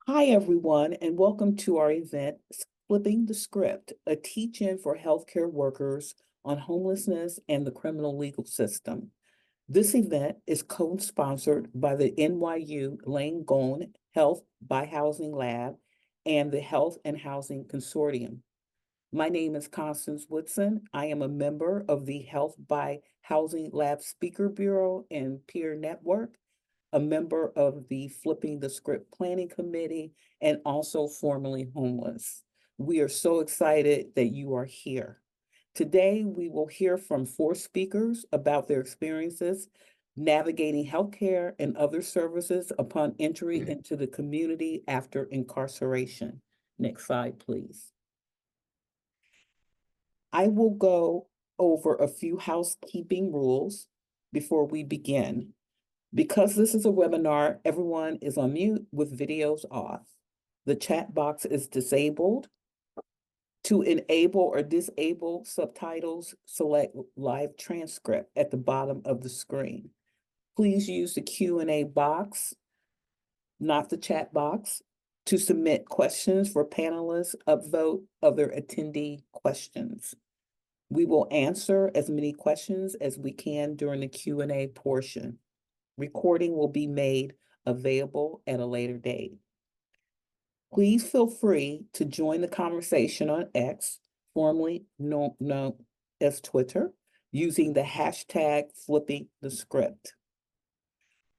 Hi, everyone, and welcome to our event, Flipping the Script, a teach-in for healthcare workers on homelessness and the criminal legal system. This event is co-sponsored by the NYU Langone Health by Housing Lab and the Health and Housing Consortium. My name is Constance Woodson. I am a member of the Health by Housing Lab Speaker Bureau and Peer Network, a member of the Flipping the Script Planning Committee, and also formerly homeless. We are so excited that you are here. Today, we will hear from 4 speakers about their experiences navigating healthcare and other services upon entry into the community after incarceration. Next slide, please. I will go over a few housekeeping rules before we begin. Because this is a webinar, everyone is on mute with videos off. The chat box is disabled. To enable or disable subtitles, select live transcript at the bottom of the screen. Please use the Q&A box, not the chat box, to submit questions for panelists, upvote other attendee questions. We will answer as many questions as we can during the Q&A portion. Recording will be made available at a later date. Please feel free to join the conversation on X, formerly known as Twitter, using the hashtag flipping the script.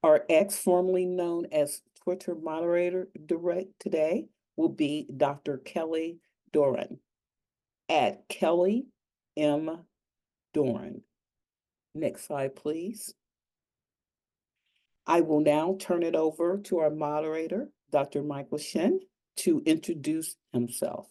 Our X, formerly known as Twitter moderator direct today, will be Dr. Kelly Doran at Kelly M. Doran. Next slide, please. I will now turn it over to our moderator, Dr. Michael Shen, to introduce himself.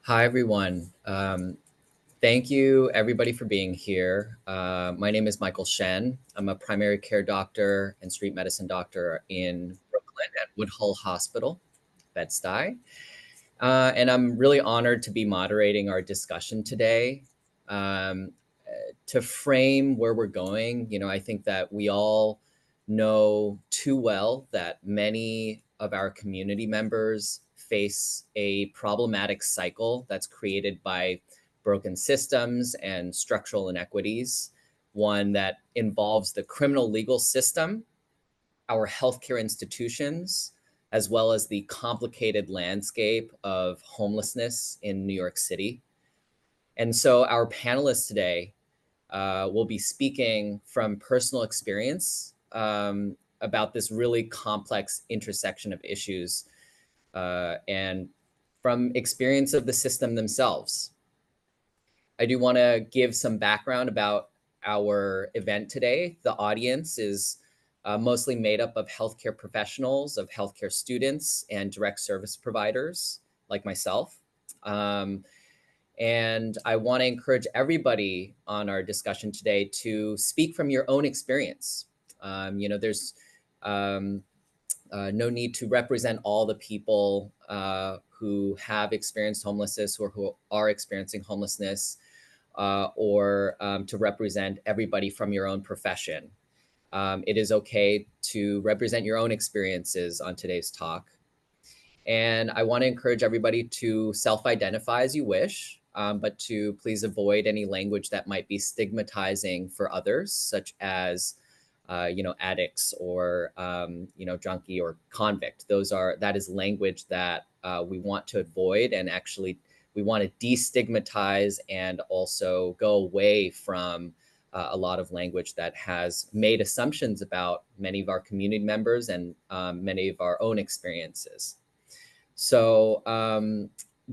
Hi, everyone. Thank you, everybody, for being here. My name is Michael Shen. I'm a primary care doctor and street medicine doctor in Brooklyn at Woodhull Hospital, Bed-Stuy. And I'm really honored to be moderating our discussion today. To frame where we're going, I think that we all know too well that many of our community members face a problematic cycle that's created by broken systems and structural inequities, one that involves the criminal legal system, our healthcare institutions, as well as the complicated landscape of homelessness in New York City. And so our panelists today will be speaking from personal experience about this really complex intersection of issues and from experience of the system themselves. I do want to give some background about our event today. The audience is mostly made up of healthcare professionals, of healthcare students, and direct service providers like myself. And I want to encourage everybody on our discussion today to speak from your own experience. There's no need to represent all the people who have experienced homelessness or who are experiencing homelessness, or to represent everybody from your own profession. It is okay to represent your own experiences on today's talk. And I want to encourage everybody to self-identify as you wish, but to please avoid any language that might be stigmatizing for others, such as, addicts or, junkie or convict. That is language that we want to avoid, and actually we want to destigmatize and also go away from a lot of language that has made assumptions about many of our community members and many of our own experiences. So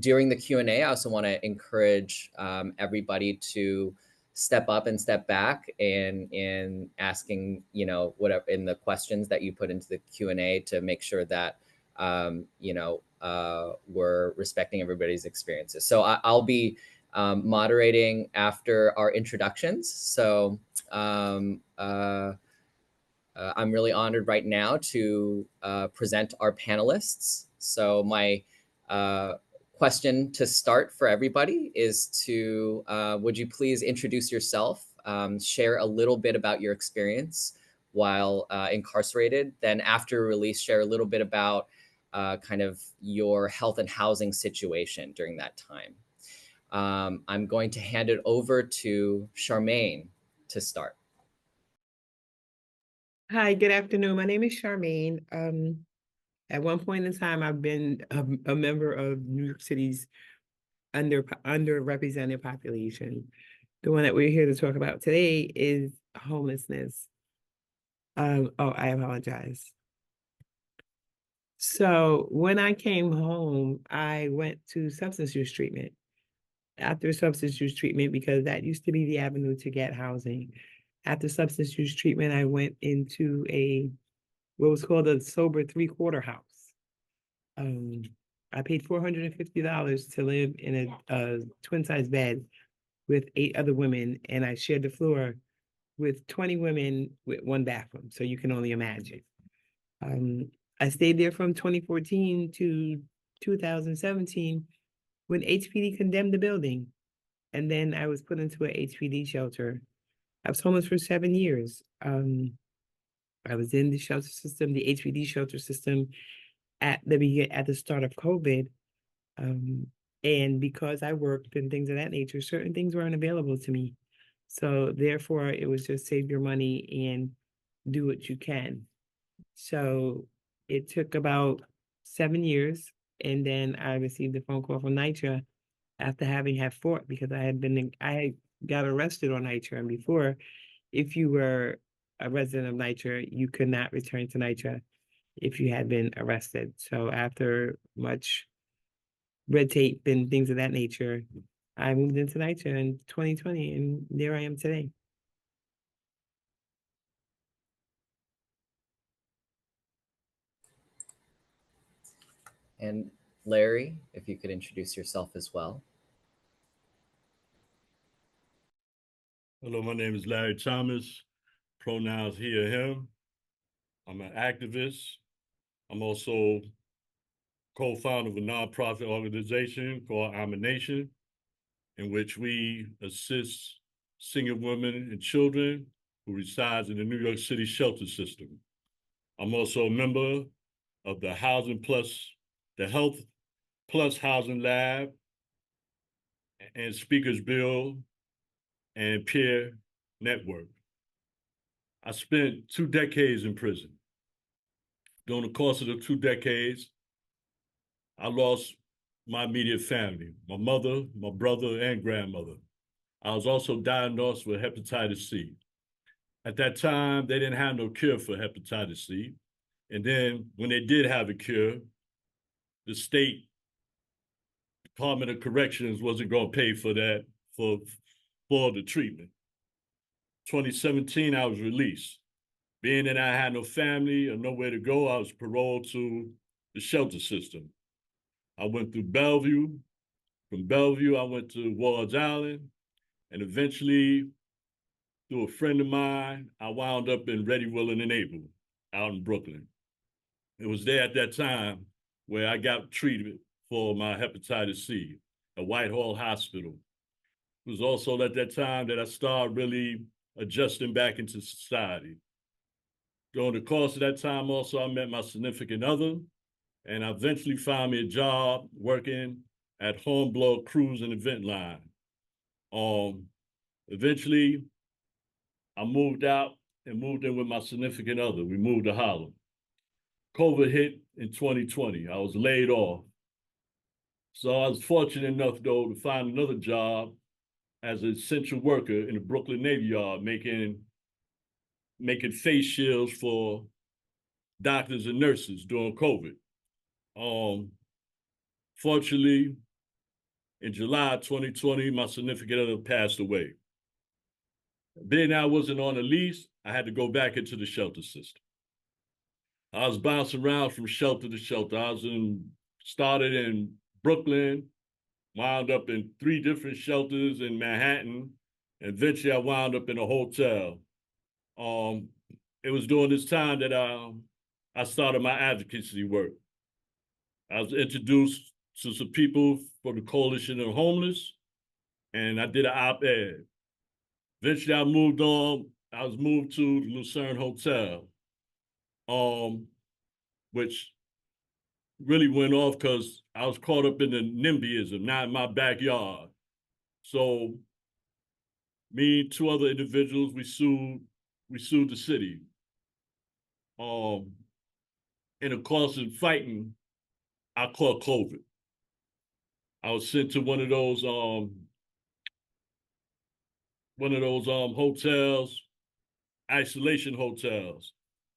during the Q&A, I also want to encourage everybody to step up and step back in asking, whatever in the questions that you put into the Q&A to make sure that, we're respecting everybody's experiences. So I'll be moderating after our introductions. So I'm really honored right now to present our panelists. So my question to start for everybody is would you please introduce yourself, share a little bit about your experience, while incarcerated. Then after release, share a little bit about kind of your health and housing situation during that time. I'm going to hand it over to Charmaine to start. Hi, good afternoon. My name is Charmaine. At one point in time, I've been a member of New York City's underrepresented population. The one that we're here to talk about today is homelessness. Oh, I apologize. So when I came home, I went to substance use treatment. After substance use treatment, because that used to be the avenue to get housing. After substance use treatment, I went into what was called a sober three-quarter house. I paid $450 to live in a twin-size bed with 8 other women, and I shared the floor with 20 women with 1 bathroom. So you can only imagine. I stayed there from 2014 to 2017 when HPD condemned the building. And then I was put into an HPD shelter. I was homeless for 7 years. I was in the shelter system, the HPD shelter system at the start of COVID. And because I worked and things of that nature, certain things weren't available to me. So therefore, it was just save your money and do what you can. So it took about 7 years, and then I received a phone call from NYCHA after having had fought because I got arrested on NYCHA, and before, if you were a resident of NYCHA, you could not return to NYCHA if you had been arrested. So after much red tape and things of that nature, I moved into NYCHA in 2020, and there I am today. And Larry, if you could introduce yourself as well. Hello, my name is Larry Thomas, pronouns he or him. I'm an activist. I'm also co-founder of a nonprofit organization called I'm a Nation, in which we assist single women and children who resides in the New York City shelter system. I'm also a member of the Health Plus Housing Lab and Speakers Bill and Peer Network. I spent 2 decades in prison. During the course of the 2 decades, I lost my immediate family, my mother, my brother, and grandmother. I was also diagnosed with hepatitis C. At that time, they didn't have no cure for hepatitis C. And then when they did have a cure, the state Department of Corrections wasn't going to pay for that, for the treatment. 2017, I was released. Being that I had no family or nowhere to go, I was paroled to the shelter system. I went through Bellevue. From Bellevue, I went to Ward's Island. And eventually, through a friend of mine, I wound up in Ready, Willing, and Able out in Brooklyn. It was there at that time where I got treated for my hepatitis C at Whitehall Hospital. It was also at that time that I started really adjusting back into society. During the course of that time also, I met my significant other, and I eventually found me a job working at Hornblower Cruise and Event Line. Eventually, I moved out and moved in with my significant other. We moved to Harlem. COVID hit in 2020. I was laid off. So I was fortunate enough, though, to find another job as an essential worker in the Brooklyn Navy Yard, making face shields for doctors and nurses during COVID. Fortunately, in July 2020, my significant other passed away. Being I wasn't on a lease, I had to go back into the shelter system. I was bouncing around from shelter to shelter. Started in Brooklyn, wound up in 3 different shelters in Manhattan, and eventually I wound up in a hotel. It was during this time that I started my advocacy work. I was introduced to some people from the Coalition of Homeless, and I did an op-ed. Eventually, I moved on I was moved to the Lucerne Hotel, which really went off because I was caught up in the NIMBYism, not in my backyard. So me and two other individuals, we sued the city. In the course of fighting, I caught COVID. I was sent to one of those hotels, isolation hotels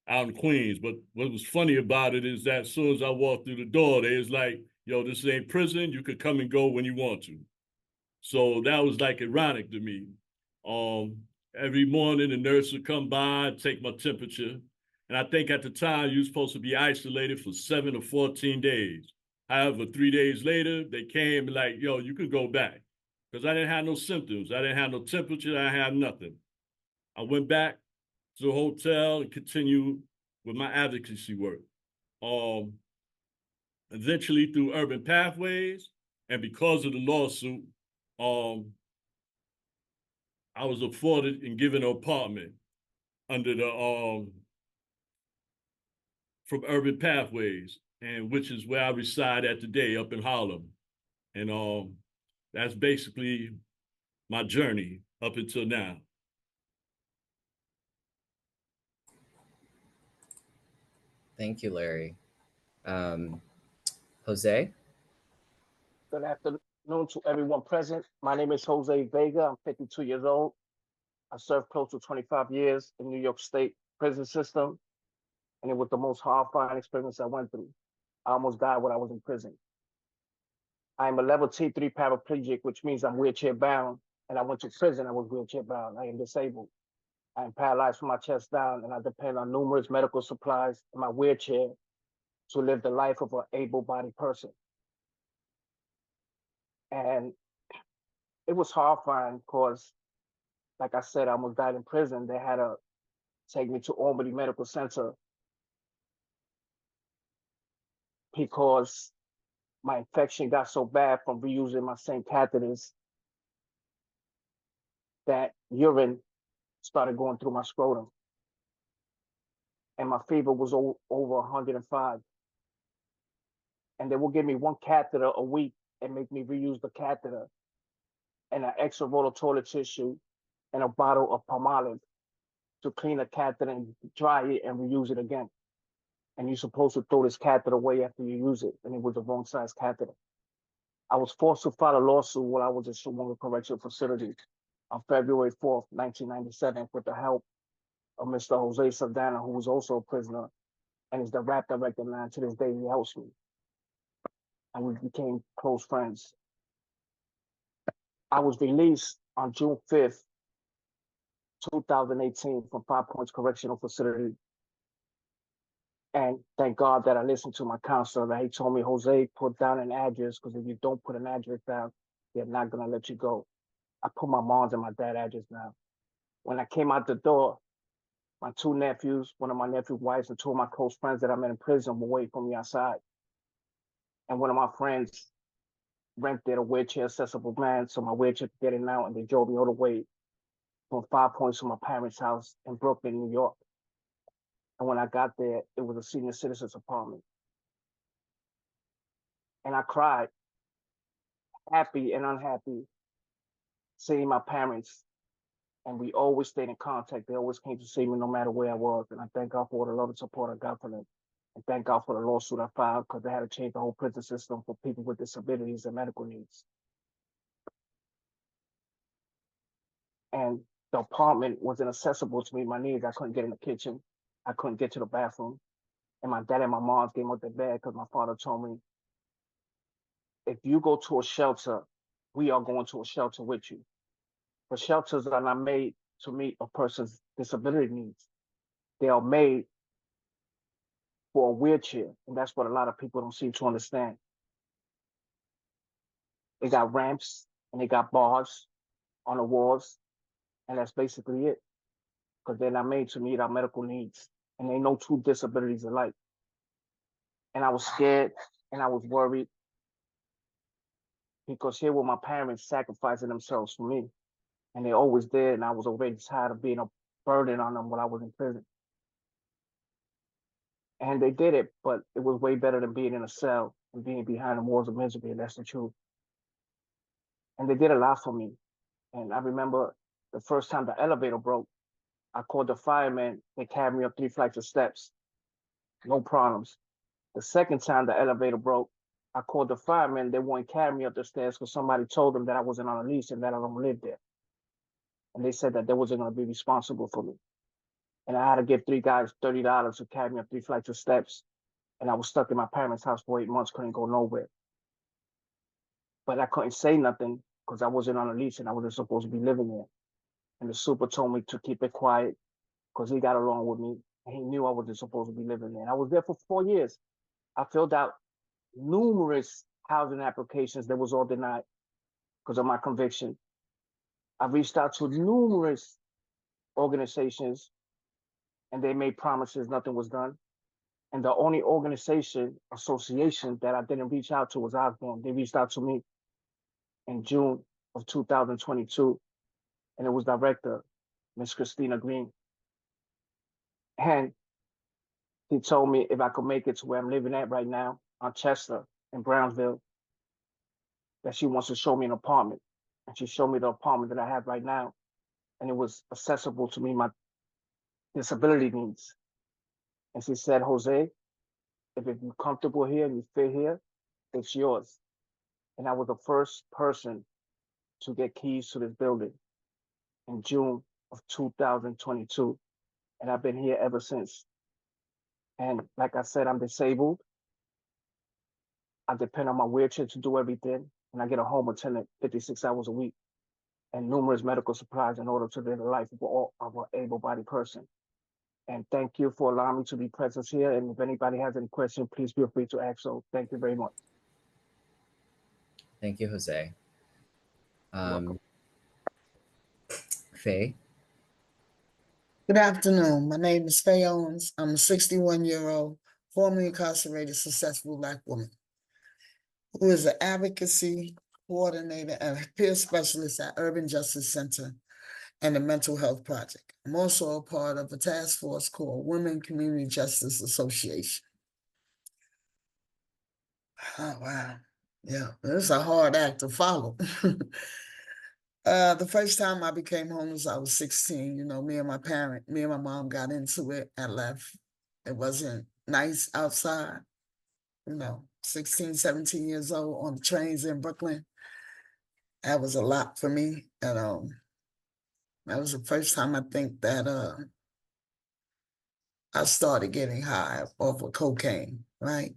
out in Queens. But what was funny about it is that as soon as I walked through the door, they was like, yo, this ain't prison. You could come and go when you want to. So that was like ironic to me. Every morning the nurse would come by, take my temperature. And I think at the time you were supposed to be isolated for 7 or 14 days. However, 3 days later, they came and like, yo, you can go back. Because I didn't have no symptoms. I didn't have no temperature. I didn't have nothing. I went back to the hotel and continued with my advocacy work. Eventually through Urban Pathways, and because of the lawsuit, I was afforded and given an apartment under the from Urban Pathways, and which is where I reside at today, up in Harlem. And that's basically my journey up until now. Thank you, Larry. Jose? Good afternoon to everyone present. My name is Jose Vega. I'm 52 years old. I served close to 25 years in New York State prison system, and it was the most horrifying experience I went through. I almost died when I was in prison. I am a level T3 paraplegic, which means I'm wheelchair bound, and I went to prison. I was wheelchair bound. I am disabled. I am paralyzed from my chest down, and I depend on numerous medical supplies in my wheelchair to live the life of an able-bodied person. And it was horrifying because, like I said, I almost died in prison. They had to take me to Albany Medical Center because my infection got so bad from reusing my same catheters that urine started going through my scrotum. And my fever was over 105. And they will give me one catheter a week and make me reuse the catheter and an extra roll of toilet tissue and a bottle of Palmolive to clean the catheter and dry it and reuse it again. And you're supposed to throw this catheter away after you use it. And it was the wrong size catheter. I was forced to file a lawsuit while I was in Suwango Correctional Facility on February 4th, 1997, with the help of Mr. Jose Saldana, who was also a prisoner and is the rap director now. To this day, he helps me. And we became close friends. I was released on June 5th, 2018 from 5 Points Correctional Facility. And thank God that I listened to my counselor, that he told me, Jose, put down an address, because if you don't put an address down, they're not going to let you go. I put my mom's and my dad's address down. When I came out the door, my two nephews, one of my nephew's wives, and two of my close friends that I met in prison were waiting for me outside. And one of my friends rented a wheelchair accessible van, so my wheelchair could get in now, and they drove me all the way from 5 Points to my parents' house in Brooklyn, New York. And when I got there, it was a senior citizen's apartment. And I cried, happy and unhappy, seeing my parents. And we always stayed in contact. They always came to see me no matter where I was. And I thank God for all the love and support I got from them. And thank God for the lawsuit I filed, because they had to change the whole prison system for people with disabilities and medical needs. And the apartment wasn't accessible to me, my needs. I couldn't get in the kitchen. I couldn't get to the bathroom. And my dad and my mom came out the bed because my father told me, if you go to a shelter, we are going to a shelter with you. The shelters are not made to meet a person's disability needs. They are made for a wheelchair. And that's what a lot of people don't seem to understand. They got ramps and they got bars on the walls. And that's basically it. Because they're not made to meet our medical needs. And they know two disabilities alike. And I was scared and I was worried, because here were my parents sacrificing themselves for me. And they always did. And I was already tired of being burden on them while I was in prison. And they did it, but it was way better than being in a cell and being behind the walls of misery, and that's the truth. And they did a lot for me. And I remember the first time the elevator broke, I called the firemen. They carried me up 3 flights of steps, no problems. The second time the elevator broke, I called the firemen. They wouldn't carry me up the stairs because somebody told them that I wasn't on a lease and that I don't live there. And they said that they wasn't going to be responsible for me. And I had to give 3 guys $30 to carry me up 3 flights of steps. And I was stuck in my parents' house for 8 months, couldn't go nowhere. But I couldn't say nothing because I wasn't on a lease and I wasn't supposed to be living there. And the super told me to keep it quiet because he got along with me and he knew I wasn't supposed to be living there. And I was there for 4 years. I filled out numerous housing applications that was all denied because of my conviction. I reached out to numerous organizations and they made promises, nothing was done. And the only association that I didn't reach out to was Osborne. They reached out to me in June of 2022, and it was director, Miss Christina Green. And he told me if I could make it to where I'm living at right now on Chester in Brownsville, that she wants to show me an apartment. And she showed me the apartment that I have right now. And it was accessible to me, my disability needs. And she said, Jose, if you're comfortable here and you fit here, it's yours. And I was the first person to get keys to this building in June of 2022. And I've been here ever since. And like I said, I'm disabled. I depend on my wheelchair to do everything. And I get a home attendant 56 hours a week and numerous medical supplies in order to live the life of an able-bodied person. And thank you for allowing me to be present here. And if anybody has any questions, please feel free to ask. So thank you very much. Thank you, Jose. Welcome. Faye? Good afternoon. My name is Faye Owens. I'm a 61-year-old, formerly incarcerated, successful Black woman who is an advocacy coordinator and a peer specialist at Urban Justice Center and the Mental Health Project. I'm also a part of a task force called Women Community Justice Association. Oh, wow. Yeah, it's a hard act to follow. The first time I became homeless, I was 16. You know, me and my mom got into it and left. It wasn't nice outside. You know, 16, 17 years old on the trains in Brooklyn. That was a lot for me. And that was the first time I think that I started getting high off of cocaine, right?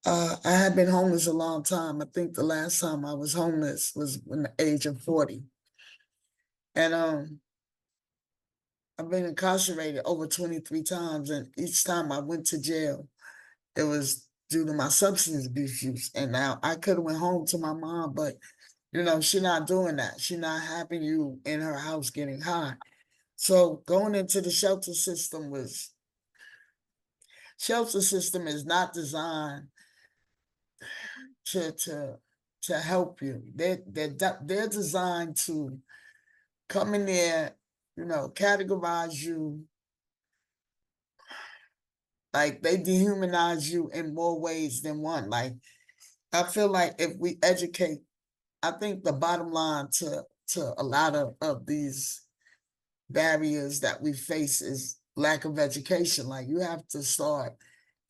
I had been homeless a long time. I think the last time I was homeless was in the age of 40. And I've been incarcerated over 23 times, and each time I went to jail, it was due to my substance abuse use. And now I could have went home to my mom, but you know, she's not doing that. She's not having you in her house getting high. So going into the shelter system is not designed to help you. They're designed to come in there, you know, categorize you. Like they dehumanize you in more ways than one. Like I feel like if we educate, I think the bottom line to a lot of these barriers that we face is lack of education. Like you have to start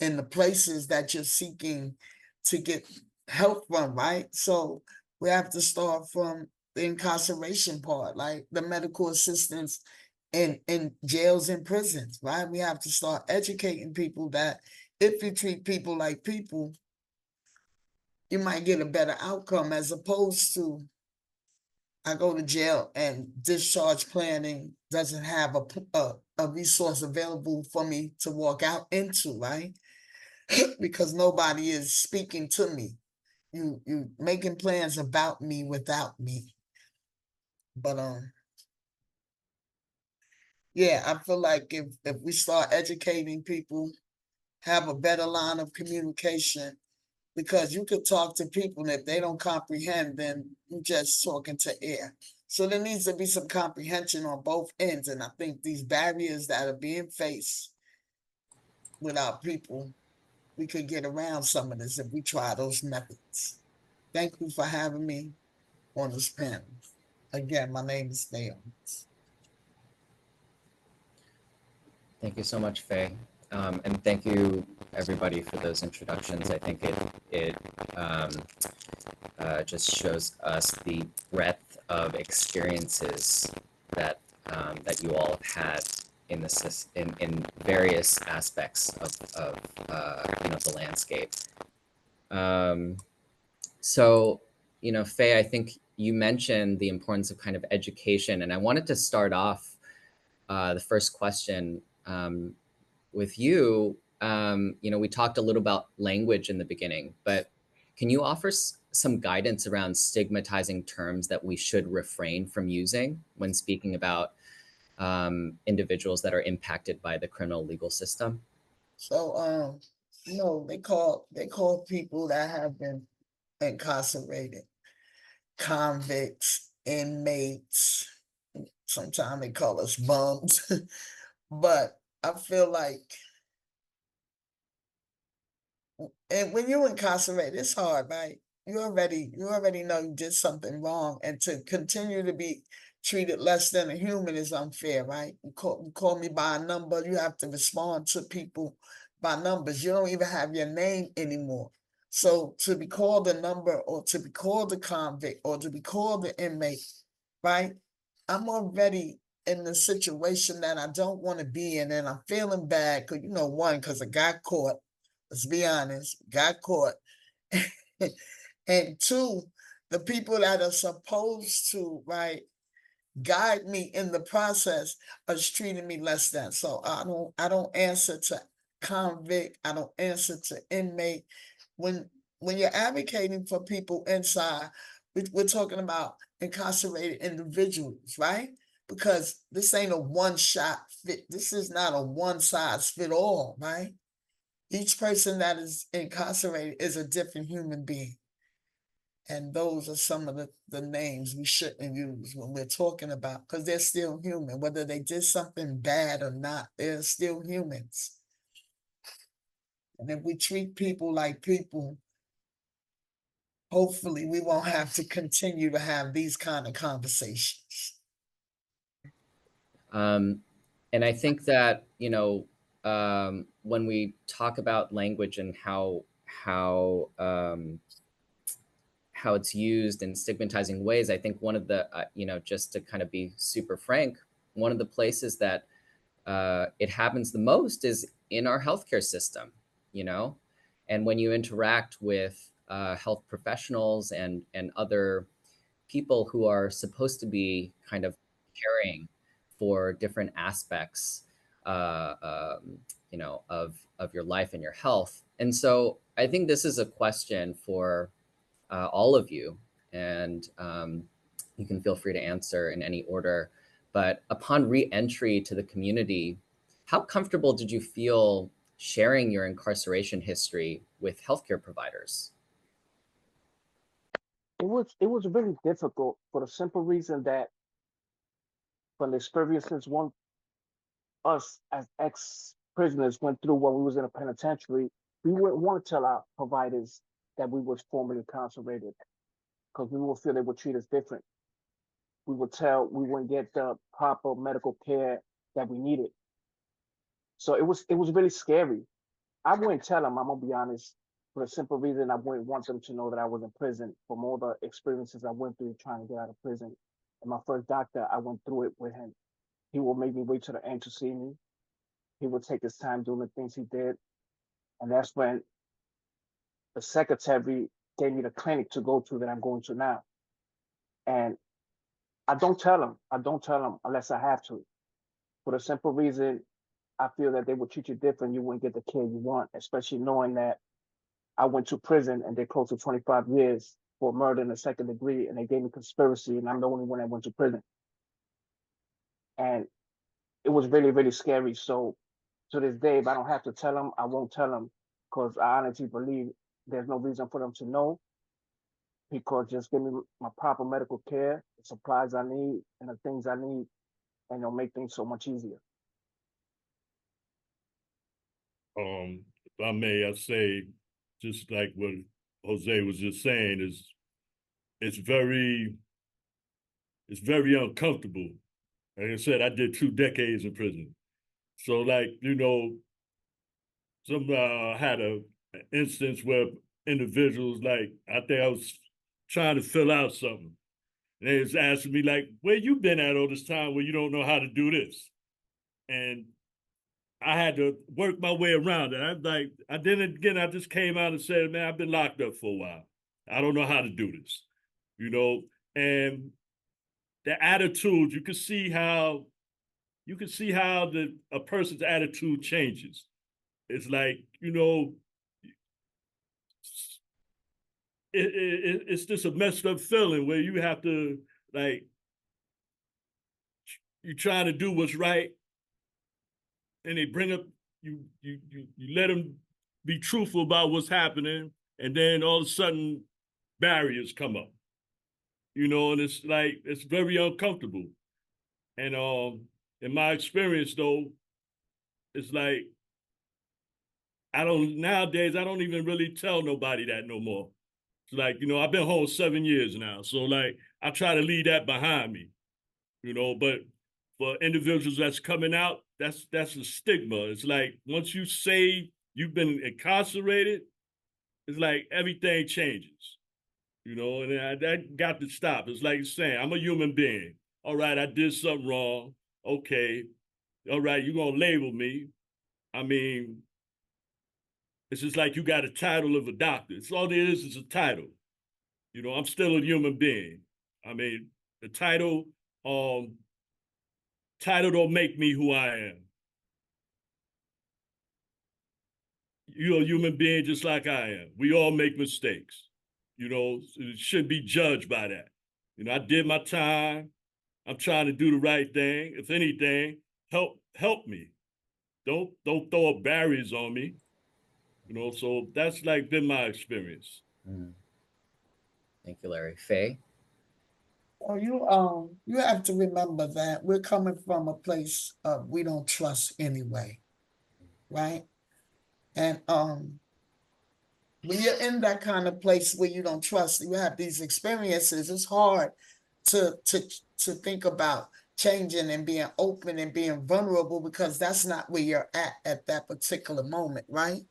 in the places that you're seeking to get help from, right? So we have to start from the incarceration part, like the medical assistance in jails and prisons, right? We have to start educating people that if you treat people like people, you might get a better outcome as opposed to I go to jail and discharge planning doesn't have a resource available for me to walk out into, right? Because nobody is speaking to me. You making plans about me without me. But yeah, I feel like if we start educating people, have a better line of communication, because you could talk to people and if they don't comprehend, then you're just talking to air. So there needs to be some comprehension on both ends. And I think these barriers that are being faced with our people, we could get around some of this if we try those methods. Thank you for having me on this panel. Again, my name is Dale. Thank you so much, Faye. And thank you, everybody, for those introductions. I think it just shows us the breadth of experiences that that you all have had in various aspects of the landscape. So, Faye, I think you mentioned the importance of kind of education, and I wanted to start off the first question with you. We talked a little about language in the beginning, but can you offer some guidance around stigmatizing terms that we should refrain from using when speaking about individuals that are impacted by the criminal legal system? So, they call people that have been incarcerated convicts, inmates. Sometimes they call us bums, but I feel like, and when you're incarcerated, it's hard, right? You already know you did something wrong, and to continue to be treated less than a human is unfair, right? You call me by a number, you have to respond to people by numbers. You don't even have your name anymore. So to be called a number, or to be called a convict, or to be called an inmate, right? I'm already in the situation that I don't want to be in, and I'm feeling bad because, because I got caught. Let's be honest, got caught. And two, the people that are supposed to, right, guide me in the process is treating me less than. So I don't answer to convict. I don't answer to inmate. When you're advocating for people inside, we're talking about incarcerated individuals, right? Because this ain't a one shot fit. This is not a one size fit all, right? Each person that is incarcerated is a different human being. And those are some of the names we shouldn't use when we're talking about, because they're still human. Whether they did something bad or not, they're still humans. And if we treat people like people, hopefully we won't have to continue to have these kind of conversations. And I think that, when we talk about language and how it's used in stigmatizing ways, I think one of the, just to kind of be super frank, one of the places that it happens the most is in our healthcare system, and when you interact with health professionals and other people who are supposed to be kind of caring for different aspects, of your life and your health. And so I think this is a question for all of you, and you can feel free to answer in any order. But upon re-entry to the community, how comfortable did you feel sharing your incarceration history with healthcare providers? It was really difficult for the simple reason that from the experiences us as ex-prisoners went through when we was in a penitentiary, we wouldn't want to tell our providers that we was formerly incarcerated because we would feel they would treat us different. We wouldn't get the proper medical care that we needed. So it was really scary. I wouldn't tell them, I'm gonna be honest, for the simple reason I wouldn't want them to know that I was in prison from all the experiences I went through trying to get out of prison. And my first doctor, I went through it with him. He will make me wait till the end to see me. He would take his time doing the things he did. And that's when the secretary gave me the clinic to go to that I'm going to now. And I don't tell them unless I have to. For the simple reason, I feel that they would treat you different. You wouldn't get the care you want, especially knowing that I went to prison and they close to 25 years for murder in the second degree, and they gave me conspiracy, and I'm the only one that went to prison. And it was really, really scary. So to this day, if I don't have to tell them, I won't tell them, because I honestly believe there's no reason for them to know, because just give me my proper medical care the supplies I need, and the things I need, and it'll make things so much easier. If I may, I say, just like what Jose was just saying, is it's very uncomfortable. Like I said, I did 2 decades in prison. So like, you know, some had an instance where individuals, like, I think I was trying to fill out something. And they was asking me, like, where you been at all this time where you don't know how to do this? And I had to work my way around it. I just came out and said, man, I've been locked up for a while. I don't know how to do this, you know? And the attitude, you can see how a person's attitude changes. It's like, you know, it's just a messed up feeling where you have to, like, you're trying to do what's right, and they bring up you let them be truthful about what's happening, and then all of a sudden barriers come up, you know, and it's like it's very uncomfortable. And in my experience though, it's like I don't even really tell nobody that no more. It's like, you know, I've been home 7 years now, so like I try to leave that behind me, you know. But for individuals that's coming out, that's a stigma. It's like once you say you've been incarcerated, it's like everything changes, you know. And that got to stop. It's like you're saying, I'm a human being. All right, I did something wrong. Okay, all right, you're gonna label me. I mean, it's just like you got a title of a doctor. It's all there is a title. You know, I'm still a human being. I mean, the um, title don't make me who I am. You're a human being just like I am. We all make mistakes. You know, it shouldn't be judged by that. You know, I did my time. I'm trying to do the right thing. If anything, help me. Don't throw up barriers on me. You know, so that's like been my experience. Mm. Thank you, Larry. Faye? Well, you have to remember that we're coming from a place of we don't trust anyway, right? And when you're in that kind of place where you don't trust, you have these experiences, it's hard to think about changing and being open and being vulnerable, because that's not where you're at that particular moment, right?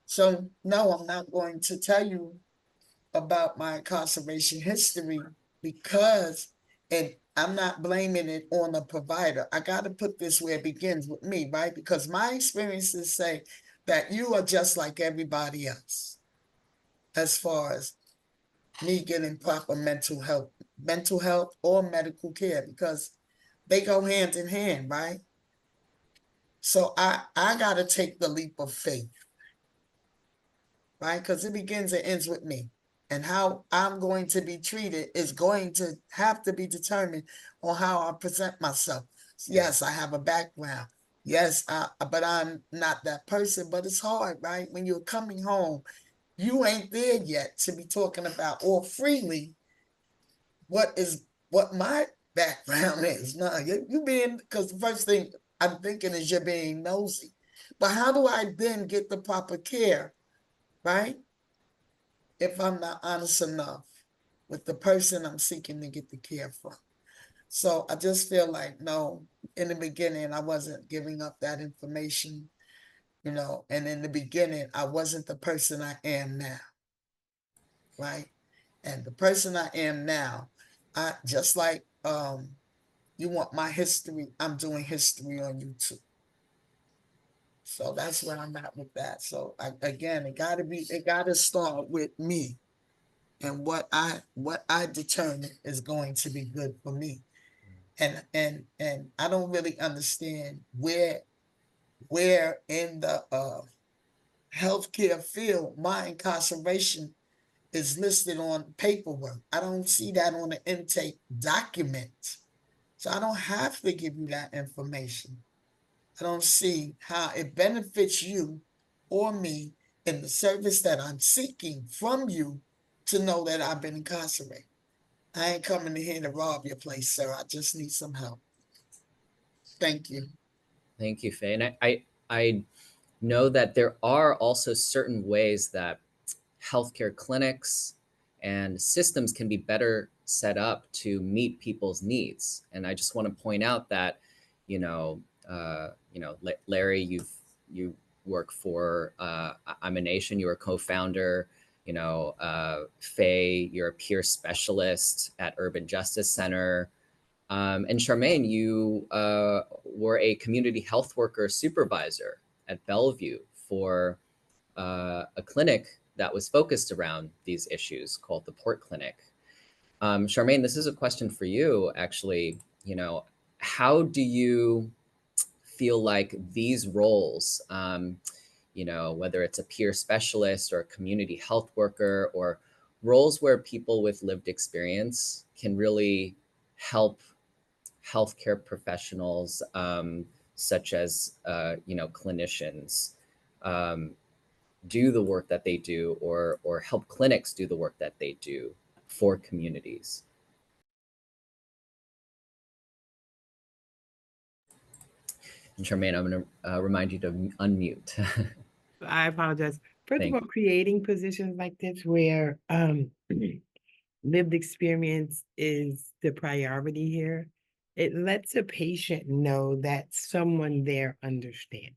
So no, I'm not going to tell you about my incarceration history, because and I'm not blaming it on the provider. I got to put this where it begins with me, right? Because my experiences say that you are just like everybody else as far as me getting proper mental health or medical care, because they go hand in hand, right? So I got to take the leap of faith, right? Because it begins and ends with me. And how I'm going to be treated is going to have to be determined on how I present myself. Yes, I have a background. Yes, but I'm not that person. But it's hard, right? When you're coming home, you ain't there yet to be talking about or freely what my background is. No, you being, because the first thing I'm thinking is you're being nosy. But how do I then get the proper care, right? If I'm not honest enough with the person I'm seeking to get the care from. So I just feel like, no, in the beginning, I wasn't giving up that information, you know, and in the beginning, I wasn't the person I am now, right? And the person I am now, I just like you want my history, I'm doing history on YouTube. So that's where I'm at with that. So again, it gotta start with me and what I determine is going to be good for me. And I don't really understand where in the healthcare field my incarceration is listed on paperwork. I don't see that on the intake document. So I don't have to give you that information. I don't see how it benefits you or me in the service that I'm seeking from you to know that I've been incarcerated. I ain't coming in here to rob your place, sir. I just need some help. Thank you. Thank you, Faye. And I know that there are also certain ways that healthcare clinics and systems can be better set up to meet people's needs. And I just want to point out that, Larry, you work for I'm a Nation. You're a co-founder. Faye, you're a peer specialist at Urban Justice Center. And Charmaine, you were a community health worker supervisor at Bellevue for a clinic that was focused around these issues called the Port Clinic. Charmaine, this is a question for you, actually. How do you feel like these roles, whether it's a peer specialist or a community health worker, or roles where people with lived experience can really help healthcare professionals, such as clinicians, do the work that they do, or help clinics do the work that they do for communities? And Charmaine, I'm going to remind you to unmute. I apologize. First of Thank all, creating positions like this where lived experience is the priority here, it lets a patient know that someone there understands.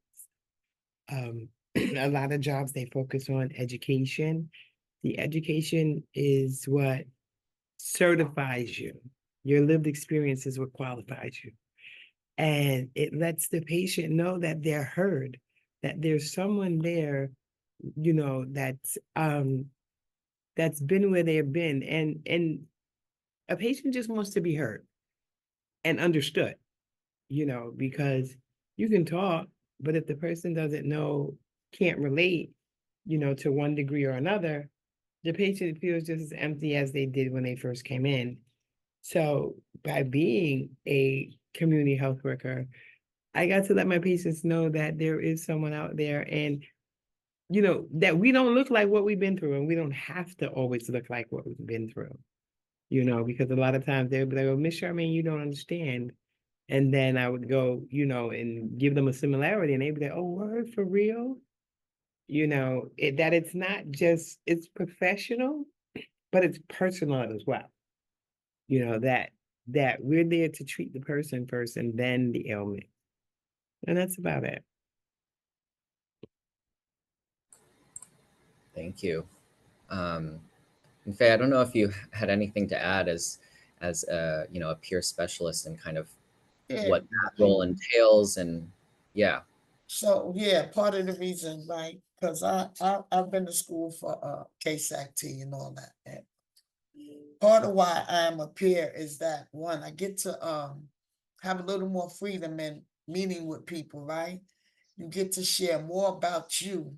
A lot of jobs, they focus on education. The education is what certifies you. Your lived experience is what qualifies you. And it lets the patient know that they're heard, that there's someone there, that's been where they've been. And a patient just wants to be heard and understood, because you can talk, but if the person doesn't know, can't relate, to one degree or another, the patient feels just as empty as they did when they first came in. So by being a community health worker, I got to let my patients know that there is someone out there, and that we don't look like what we've been through, and we don't have to always look like what we've been through, because a lot of times they'll be like, "Oh, Miss Charmaine, you don't understand." And then I would go, and give them a similarity, and they'd be like, "Oh, word, for real?" That it's not just, it's professional, but it's personal as well. That we're there to treat the person first and then the ailment. And that's about it. Thank you. And Faye, I don't know if you had anything to add as a peer specialist, and kind of Yeah. what that role entails, and yeah. So yeah, part of the reason, right? Because I've been to school for KSAC-T and all that. And part of why I'm a peer is that, one, I get to have a little more freedom in meeting with people, right? You get to share more about you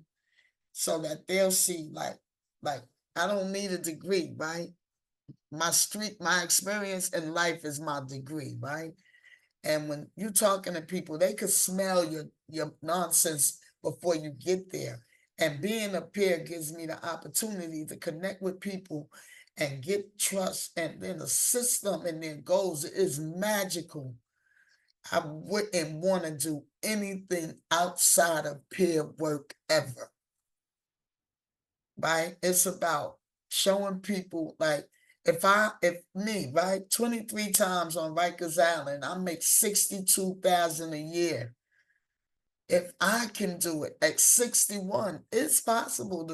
so that they'll see, like I don't need a degree, right? My experience in life is my degree, right? And when you're talking to people, they could smell your nonsense before you get there. And being a peer gives me the opportunity to connect with people and get trust, and then assist them in their goals. It is magical. I wouldn't want to do anything outside of peer work ever. Right? It's about showing people, like, if me, right, 23 times on Rikers Island, I make 62,000 a year. If I can do it at 61, it's possible.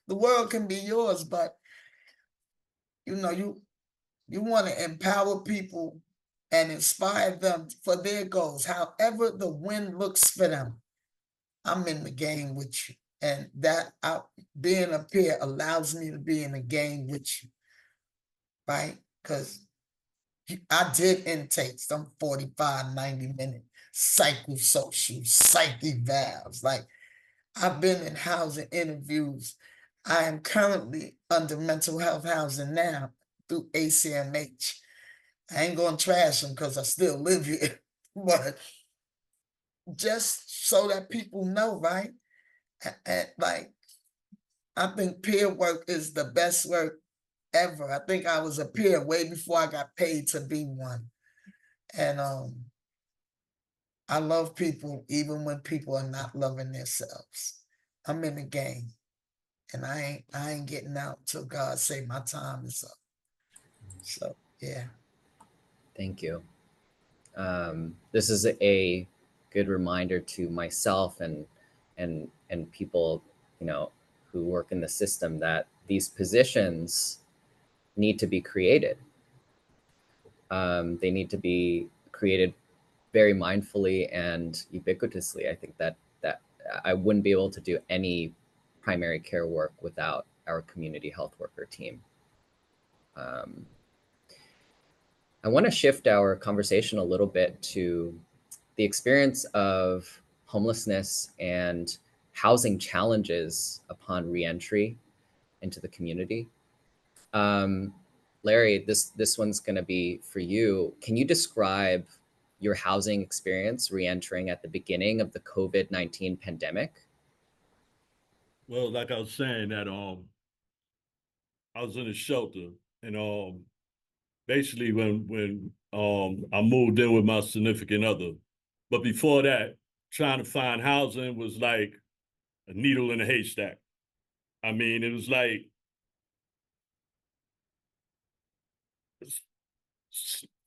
The world can be yours, but you want to empower people and inspire them for their goals, however the wind looks for them. I'm in the game with you. And being a peer allows me to be in the game with you, right? Because I did intakes, some 45, 90-minute psychosocial, psych evals. Like, I've been in housing interviews. I am currently under mental health housing now through ACMH. I ain't gonna trash them because I still live here, but just so that people know, right? And like, I think peer work is the best work ever. I think I was a peer way before I got paid to be one. And I love people even when people are not loving themselves. I'm in the game, and I ain't getting out till God say my time is up. So yeah. Thank you. This is a good reminder to myself and people, you know, who work in the system, that these positions need to be created. They need to be created very mindfully and ubiquitously. I think that I wouldn't be able to do any primary care work without our community health worker team. I want to shift our conversation a little bit to the experience of homelessness and housing challenges upon reentry into the community. Larry, this one's going to be for you. Can you describe your housing experience reentering at the beginning of the COVID-19 pandemic? Well, like I was saying, that I was in a shelter, and basically when I moved in with my significant other. But before that, trying to find housing was like a needle in a haystack. I mean, it was like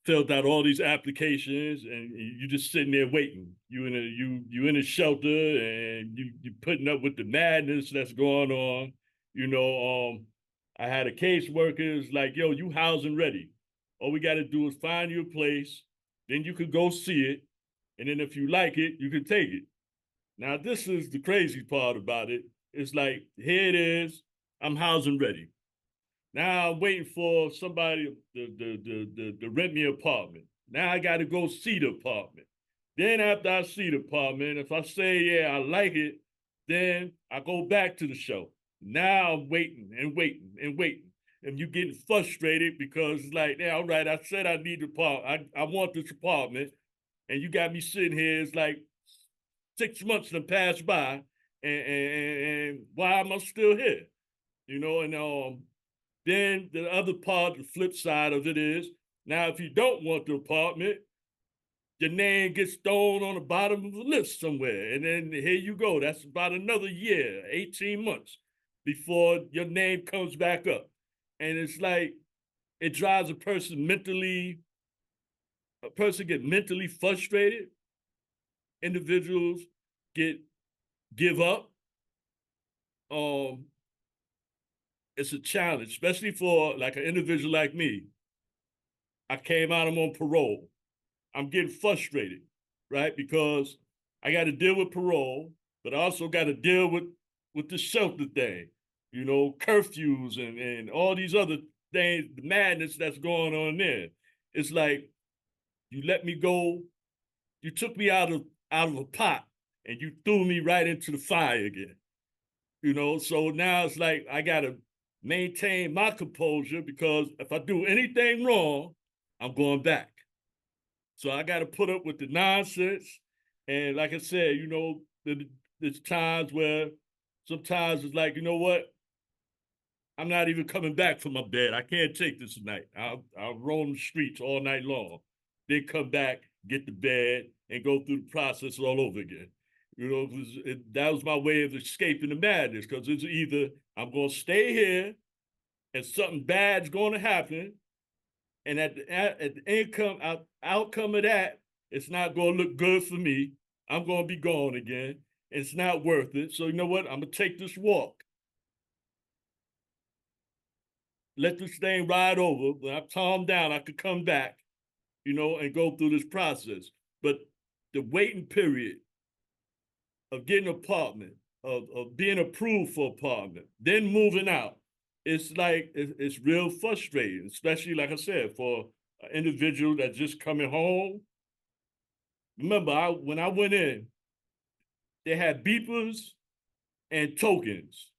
filled out all these applications and you just sitting there waiting. You in a shelter and you putting up with the madness that's going on. You know, I had a caseworker is like, yo, you housing ready. All we got to do is find you a place, then you could go see it, and then if you like it, you can take it. Now, this is the crazy part about it. It's like, here it is, I'm housing ready. Now I'm waiting for somebody to rent me an apartment. Now I got to go see the apartment. Then after I see the apartment, if I say, yeah, I like it, then I go back to the show. Now I'm waiting and waiting and waiting. And you're getting frustrated because it's like, yeah, all right, I said I need the apartment. I want this apartment. And you got me sitting here. It's like 6 months have passed by. And why am I still here? You know, and then the other part, the flip side of it is, now if you don't want the apartment, your name gets thrown on the bottom of the list somewhere. And then here you go. That's about another year, 18 months before your name comes back up. And it's like, it drives a person get mentally frustrated. Individuals give up. It's a challenge, especially for like an individual like me. I came out, I'm on parole. I'm getting frustrated, right? Because I got to deal with parole, but I also got to deal with the shelter thing, you know, curfews and all these other things, the madness that's going on there. It's like, you let me go, you took me out of a pot and you threw me right into the fire again. You know, so now it's like I gotta maintain my composure because if I do anything wrong, I'm going back. So I got to put up with the nonsense. And like I said, you know, there's times where sometimes it's like, you know what? I'm not even coming back from my bed. I can't take this tonight. I'll roam the streets all night long, then come back, get to bed, and go through the process all over again. You know, that was my way of escaping the madness because it's either I'm going to stay here and something bad's going to happen, and at the outcome of that, it's not going to look good for me. I'm going to be gone again. It's not worth it. So you know what? I'm going to take this walk. Let this thing ride over. When I calm down, I could come back, you know, and go through this process. But the waiting period of getting an apartment, of being approved for apartment, then moving out, it's like, it's real frustrating, especially, like I said, for an individual that's just coming home. Remember, when I went in, they had beepers and tokens.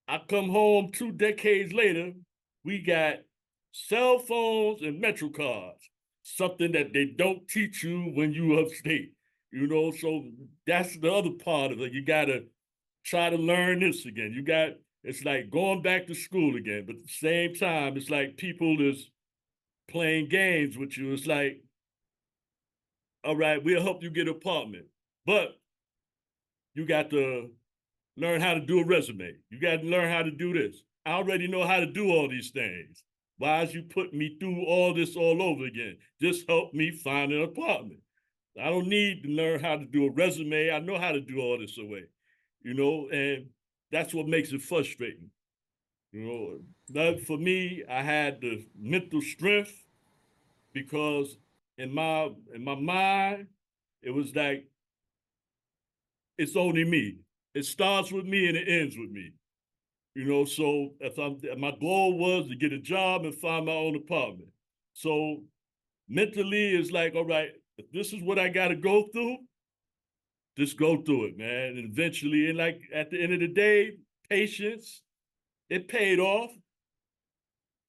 I come home 2 decades later, we got cell phones and Metro cards, something that they don't teach you when you upstate, you know? So that's the other part of it. You gotta try to learn this again. You got It's like going back to school again, but at the same time, it's like people is playing games with you. It's like, all right, we'll help you get an apartment, but you got to learn how to do a resume. You got to learn how to do this. I already know how to do all these things. Why is you putting me through all this all over again? Just help me find an apartment. I don't need to learn how to do a resume. I know how to do all this away, and that's what makes it frustrating. But for me, I had the mental strength because in my mind, it was like it's only me. It starts with me and it ends with me. So my goal was to get a job and find my own apartment. So mentally, it's like, all right, if this is what I got to go through, just go through it, man. And eventually, and like at the end of the day, patience, it paid off.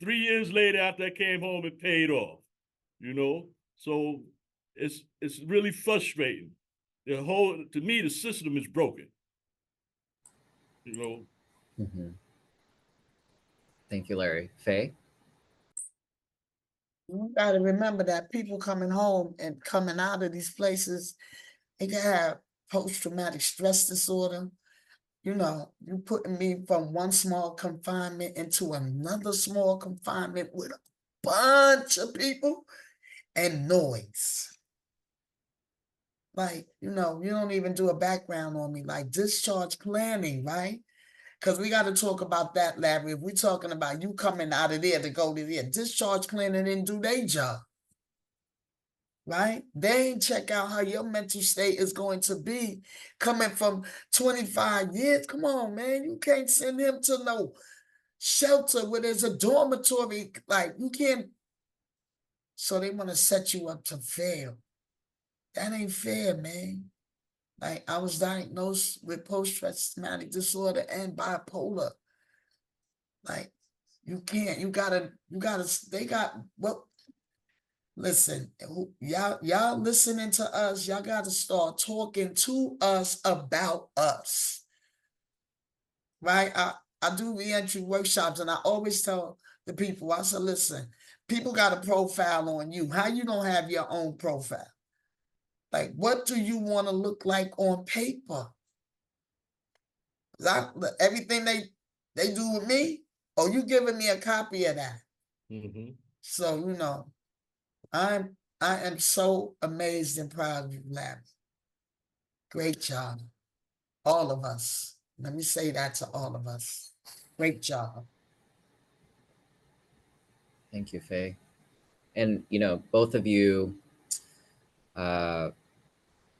3 years later, after I came home, it paid off. So it's really frustrating. To me, the system is broken. Mhm. Thank you, Larry. Faye? You gotta remember that people coming home and coming out of these places, they can have post-traumatic stress disorder. You putting me from one small confinement into another small confinement with a bunch of people and noise. Like, you don't even do a background on me, like discharge planning, right? Because we got to talk about that, Larry. If we're talking about you coming out of there to go to there, discharge planning didn't do their job, right? They ain't check out how your mental state is going to be coming from 25 years. Come on, man. You can't send him to no shelter where there's a dormitory. Like, you can't. So they want to set you up to fail. That ain't fair, man. Like, I was diagnosed with post-traumatic disorder and bipolar. Like, listen, y'all listening to us, y'all got to start talking to us about us, right? I do reentry workshops and I always tell the people, I said, listen, people got a profile on you. How you don't have your own profile? Like, what do you want to look like on paper? Everything they do with me, you giving me a copy of that. Mm-hmm. So, I am so amazed and proud of you, Larry. Great job. All of us. Let me say that to all of us. Great job. Thank you, Faye. And, both of you,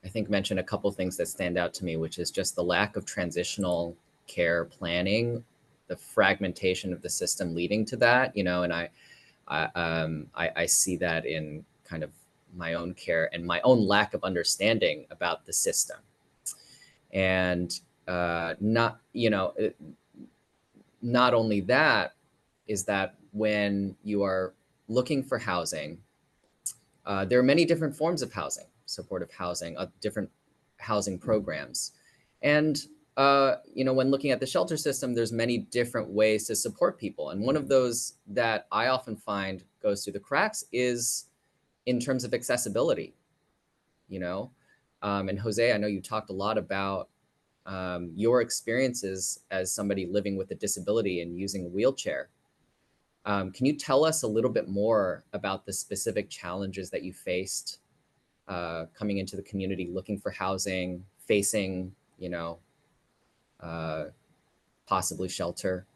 I think mentioned a couple things that stand out to me, which is just the lack of transitional care planning, the fragmentation of the system leading to that, and I see that in kind of my own care and my own lack of understanding about the system. And not only that, is that when you are looking for housing, there are many different forms of housing, supportive housing, different housing programs. And, when looking at the shelter system, there's many different ways to support people. And one of those that I often find goes through the cracks is in terms of accessibility, and Jose, I know you talked a lot about your experiences as somebody living with a disability and using a wheelchair. Can you tell us a little bit more about the specific challenges that you faced coming into the community, looking for housing, facing, possibly shelter?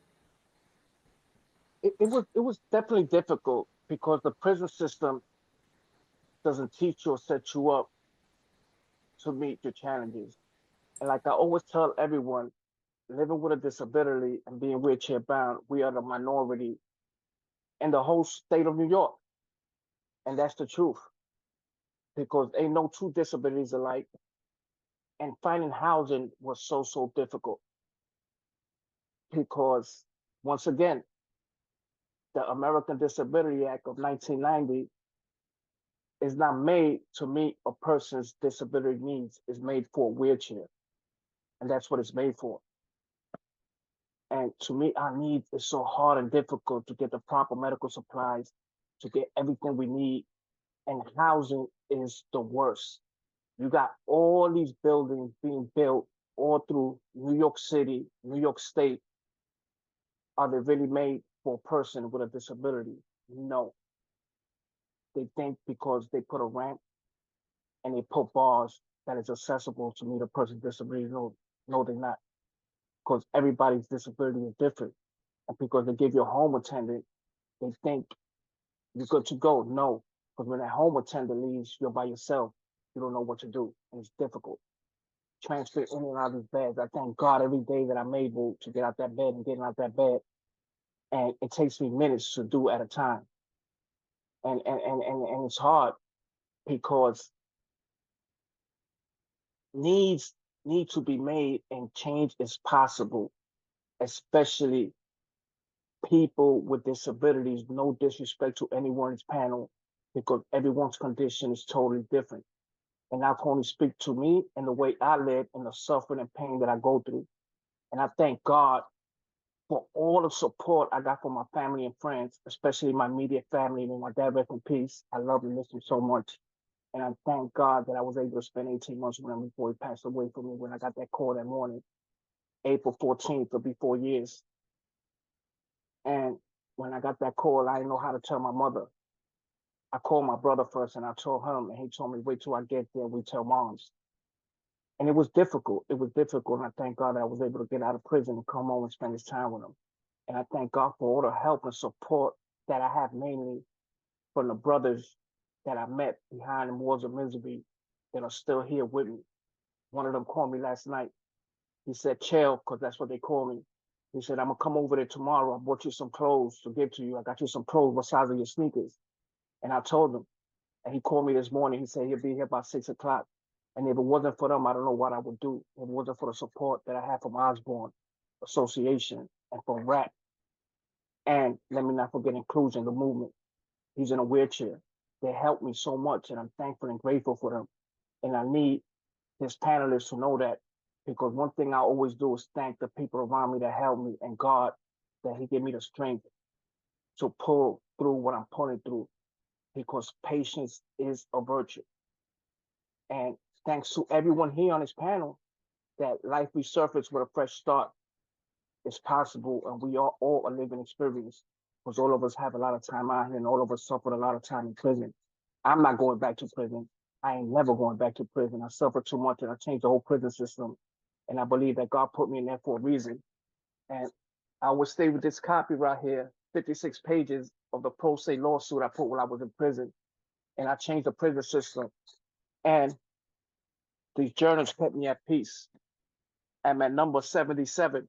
It was definitely difficult because the prison system doesn't teach you or set you up to meet your challenges. And like I always tell everyone, living with a disability and being wheelchair bound, we are the minority in the whole state of New York. And that's the truth. Because ain't no two disabilities alike. And finding housing was so difficult. Because once again, the American Disability Act of 1990 is not made to meet a person's disability needs. It's made for a wheelchair. And that's what it's made for. And to me, our needs is so hard and difficult to get the proper medical supplies, to get everything we need. And housing is the worst. You got all these buildings being built all through New York City, New York State. Are they really made for a person with a disability? No. They think because they put a ramp and they put bars that is accessible to meet a person's disability. No, no, they're not. Because everybody's disability is different. And because they give you a home attendant, they think you're good to go. No, because when that home attendant leaves, you're by yourself. You don't know what to do, and it's difficult. Transfer in and out of these beds. I thank God every day that I'm able to get out that bed and getting out that bed. And it takes me minutes to do at a time. And it's hard because needs need to be made and change is possible, especially people with disabilities. No disrespect to anyone's panel, because everyone's condition is totally different. And I can only speak to me and the way I live and the suffering and pain that I go through. And I thank God for all the support I got from my family and friends, especially my immediate family. And my dad, rest in peace. I love and miss him so much. And I thank God that I was able to spend 18 months with him before he passed away from me when I got that call that morning, April 14th, it'll be 4 years. And when I got that call, I didn't know how to tell my mother. I called my brother first and I told him, and he told me, wait till I get there, we tell moms. And it was difficult. It was difficult. And I thank God that I was able to get out of prison and come home and spend this time with him. And I thank God for all the help and support that I have, mainly from the brothers that I met behind the walls of misery that are still here with me. One of them called me last night. He said, Chael, because that's what they call me. He said, I'm going to come over there tomorrow. I bought you some clothes to give to you. I got you some clothes what size of your sneakers. And I told him. And he called me this morning. He said he'll be here by 6 o'clock. And if it wasn't for them, I don't know what I would do. If it wasn't for the support that I have from Osborne Association and from RAP. And let me not forget inclusion, the movement. He's in a wheelchair. They helped me so much, and I'm thankful and grateful for them. And I need his panelists to know that, because one thing I always do is thank the people around me that helped me, and God, that he gave me the strength to pull through what I'm pulling through, because patience is a virtue. And thanks to everyone here on this panel, that life resurfaces with a fresh start is possible, and we are all a living experience, because all of us have a lot of time out here, and all of us suffered a lot of time in prison. I'm not going back to prison. I ain't never going back to prison. I suffered too much, and I changed the whole prison system. And I believe that God put me in there for a reason. And I will stay with this copy right here, 56 pages of the pro se lawsuit I put when I was in prison. And I changed the prison system. And these journals kept me at peace. I'm at number 77.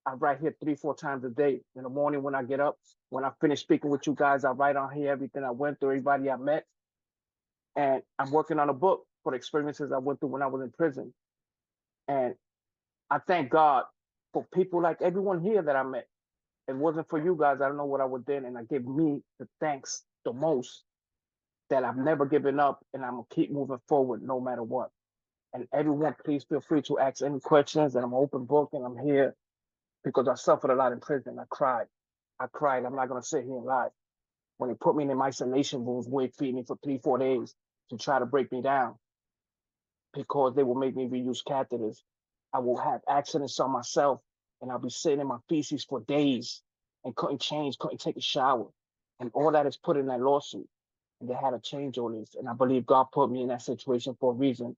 I write here 3-4 times a day. In the morning when I get up, when I finish speaking with you guys, I write on here everything I went through, everybody I met. And I'm working on a book for the experiences I went through when I was in prison. And I thank God for people like everyone here that I met. If it wasn't for you guys, I don't know what I would do. And I give me the thanks the most, that I've never given up, and I'm gonna keep moving forward no matter what. And everyone, please feel free to ask any questions, and I'm an open book, and I'm here because I suffered a lot in prison. I cried. I'm not gonna sit here and lie. When they put me in isolation rooms, where they feed me for 3-4 days to try to break me down, because they will make me reuse catheters. I will have accidents on myself, and I'll be sitting in my feces for days and couldn't change, couldn't take a shower. And all that is put in that lawsuit. And they had to change all this. And I believe God put me in that situation for a reason.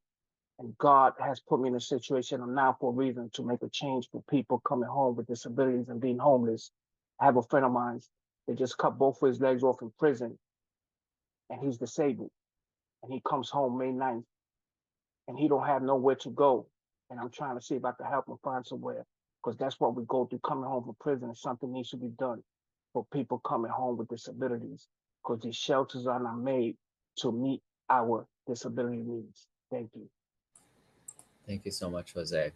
And God has put me in a situation I'm now for a reason, to make a change for people coming home with disabilities and being homeless. I have a friend of mine that just cut both of his legs off in prison, and he's disabled. And he comes home May 9th, and he don't have nowhere to go. And I'm trying to see if I can help him find somewhere, because that's what we go through coming home from prison, and something needs to be done for people coming home with disabilities, because these shelters are not made to meet our disability needs. Thank you. Thank you so much, Jose.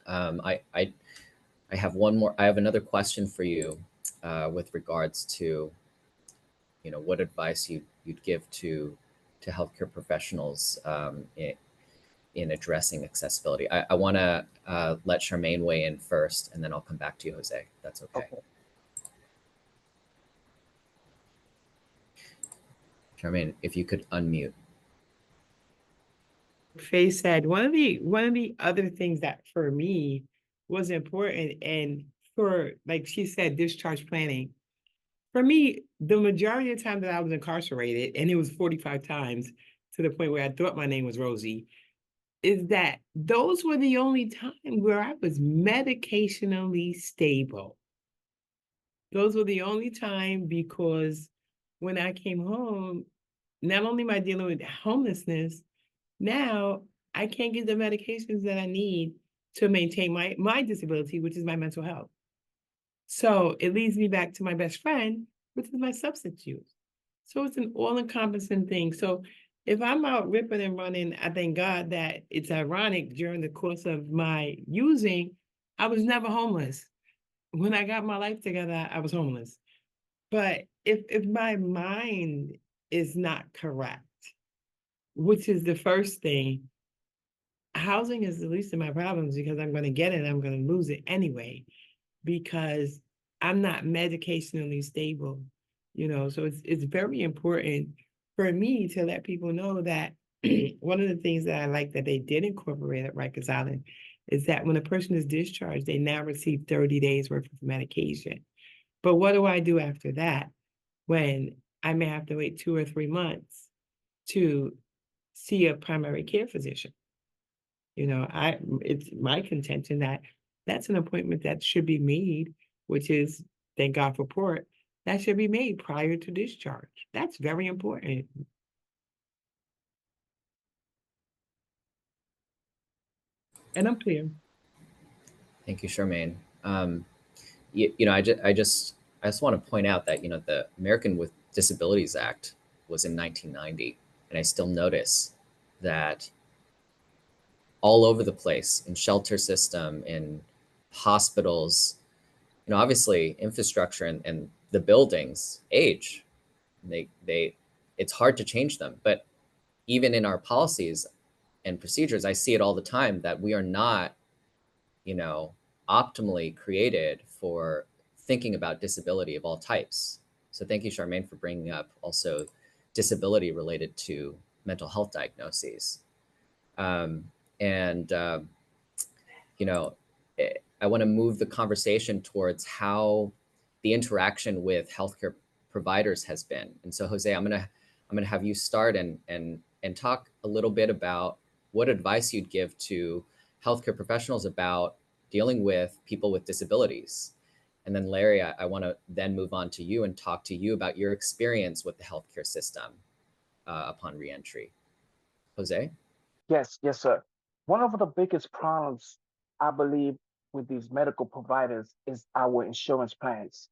I have one more. I have another question for you with regards to, what advice you'd give to healthcare professionals in addressing accessibility. I want to let Charmaine weigh in first, and then I'll come back to you, Jose. That's okay. Charmaine, if you could unmute. Faye said one of the other things that for me was important, and for, like she said, discharge planning. For me, the majority of the time that I was incarcerated, and it was 45 times to the point where I thought my name was Rosie, is that those were the only time where I was medicationally stable. Those were the only time, because when I came home, not only am I dealing with homelessness, now I can't get the medications that I need to maintain my disability, which is my mental health. So it leads me back to my best friend, which is my substance use. So it's an all-encompassing thing. So if I'm out ripping and running, I thank God that it's ironic during the course of my using, I was never homeless. When I got my life together, I was homeless. But if my mind is not correct, which is the first thing, housing is the least of my problems, because I'm going to get it, I'm going to lose it anyway, because I'm not medicationally stable, so it's very important for me to let people know that one of the things that I like that they did incorporate at Rikers Island is that when a person is discharged, they now receive 30 days worth of medication. But what do I do after that when I may have to wait 2 or 3 months to see a primary care physician? It's my contention that that's an appointment that should be made, which is, thank God for port, that should be made prior to discharge. That's very important. And I'm clear. Thank you, Charmaine. I just want to point out that, the American with Disabilities Act was in 1990, and I still notice that all over the place in shelter system, in hospitals, obviously infrastructure and the buildings age. It's hard to change them, but even in our policies and procedures, I see it all the time that we are not, optimally created for thinking about disability of all types. So thank you, Charmaine, for bringing up also disability related to mental health diagnoses. I want to move the conversation towards how the interaction with healthcare providers has been. And so, Jose, I'm gonna have you start and talk a little bit about what advice you'd give to healthcare professionals about dealing with people with disabilities. And then Larry, I want to then move on to you and talk to you about your experience with the healthcare system upon reentry. Jose? Yes, sir. One of the biggest problems, I believe, with these medical providers is our insurance plans.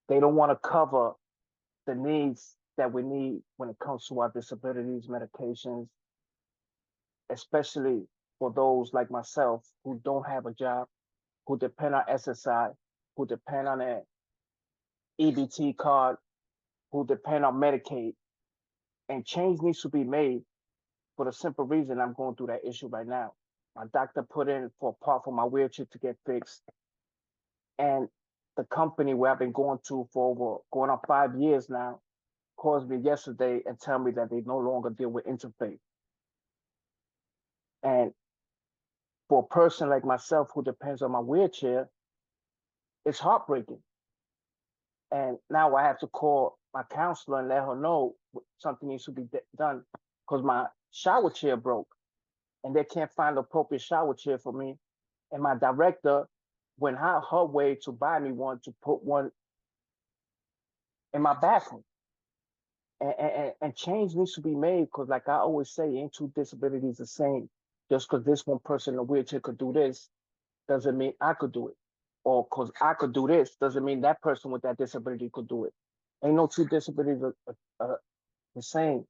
They don't want to cover the needs that we need when it comes to our disabilities, medications, especially for those like myself who don't have a job, who depend on SSI, who depend on an EBT card, who depend on Medicaid. And change needs to be made for the simple reason I'm going through that issue right now. My doctor put in for a part for my wheelchair to get fixed. And the company where I've been going to for going on 5 years now called me yesterday and tell me that they no longer deal with interfaith. And for a person like myself who depends on my wheelchair, it's heartbreaking. And now I have to call my counselor and let her know something needs to be done because my shower chair broke and they can't find the appropriate shower chair for me. And my director went out her way to buy me one, to put one in my bathroom. And change needs to be made because, like I always say, ain't two disabilities the same. Just because this one person in a wheelchair could do this doesn't mean I could do it. Or because I could do this doesn't mean that person with that disability could do it. Ain't no two disabilities are the same.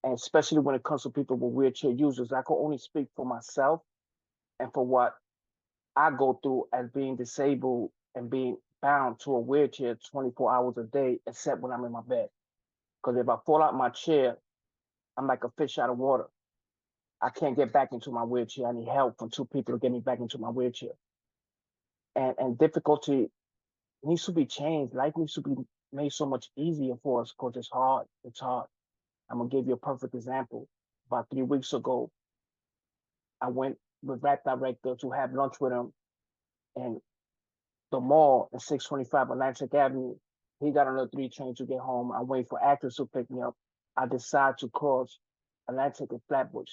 And especially when it comes to people with wheelchair users, I can only speak for myself and for what I go through as being disabled and being bound to a wheelchair 24 hours a day, except when I'm in my bed. Because if I fall out my chair, I'm like a fish out of water. I can't get back into my wheelchair. I need help from 2 people to get me back into my wheelchair. And difficulty needs to be changed. Life needs to be made so much easier for us because it's hard. It's hard. I'm gonna give you a perfect example. About 3 weeks ago, I went with that director to have lunch with him in the mall at 625 Atlantic Avenue. He got on the 3 train to get home. I'm waiting for actors to pick me up. I decide to cross Atlantic and Flatbush.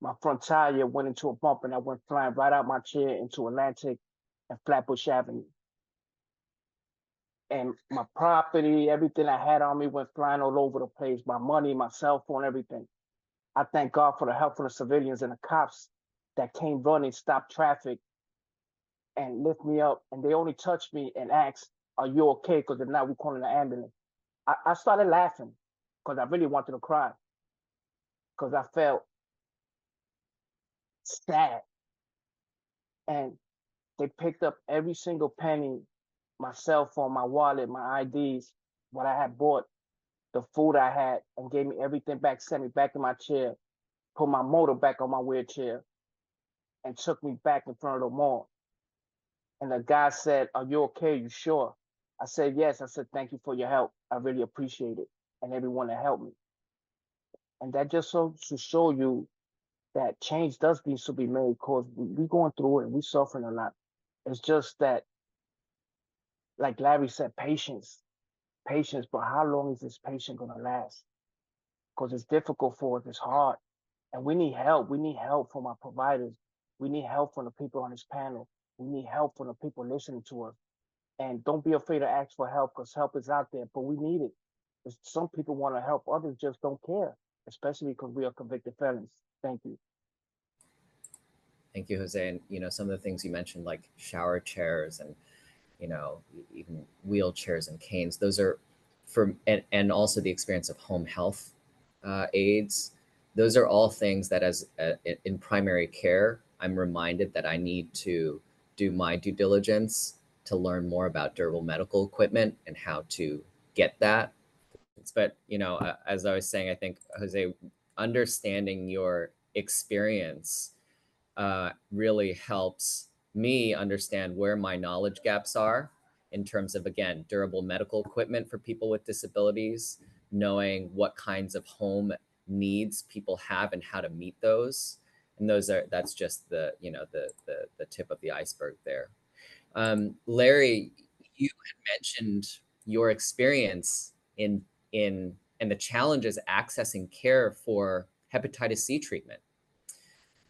My front tire went into a bump and I went flying right out my chair into Atlantic and Flatbush Avenue. And my property, everything I had on me went flying all over the place. My money, my cell phone, everything. I thank God for the help from the civilians and the cops that came running, stopped traffic, and lift me up. And they only touched me and asked, "Are you okay?" Because if not, we're calling the ambulance. I started laughing because I really wanted to cry because I felt sad. And they picked up every single penny, my cell phone, my wallet, my IDs, what I had bought, the food I had, and gave me everything back, sent me back in my chair, put my motor back on my wheelchair, and took me back in front of the mall. And the guy said, "Are you okay? You sure?" I said, "Yes." I said, "Thank you for your help. I really appreciate it." And everyone that helped me. And that just so to show you that change does need to be made because we going through it and we suffering a lot. It's just that, like Larry said, patience, patience. But how long is this patience going to last? Because it's difficult for us. It's hard. And we need help. We need help from our providers. We need help from the people on this panel. We need help from the people listening to us. And don't be afraid to ask for help because help is out there, but we need it. Some people want to help, others just don't care, especially because we are convicted felons. Thank you. Thank you, Jose. And some of the things you mentioned, like shower chairs and even wheelchairs and canes, those are and also the experience of home health aides. Those are all things that in primary care, I'm reminded that I need to do my due diligence to learn more about durable medical equipment and how to get that. But, as I was saying, I think, Jose, understanding your experience really helps me understand where my knowledge gaps are in terms of, again, durable medical equipment for people with disabilities, knowing what kinds of home needs people have and how to meet those. And that's just the tip of the iceberg there. Larry, you had mentioned your experience in and the challenges accessing care for hepatitis C treatment.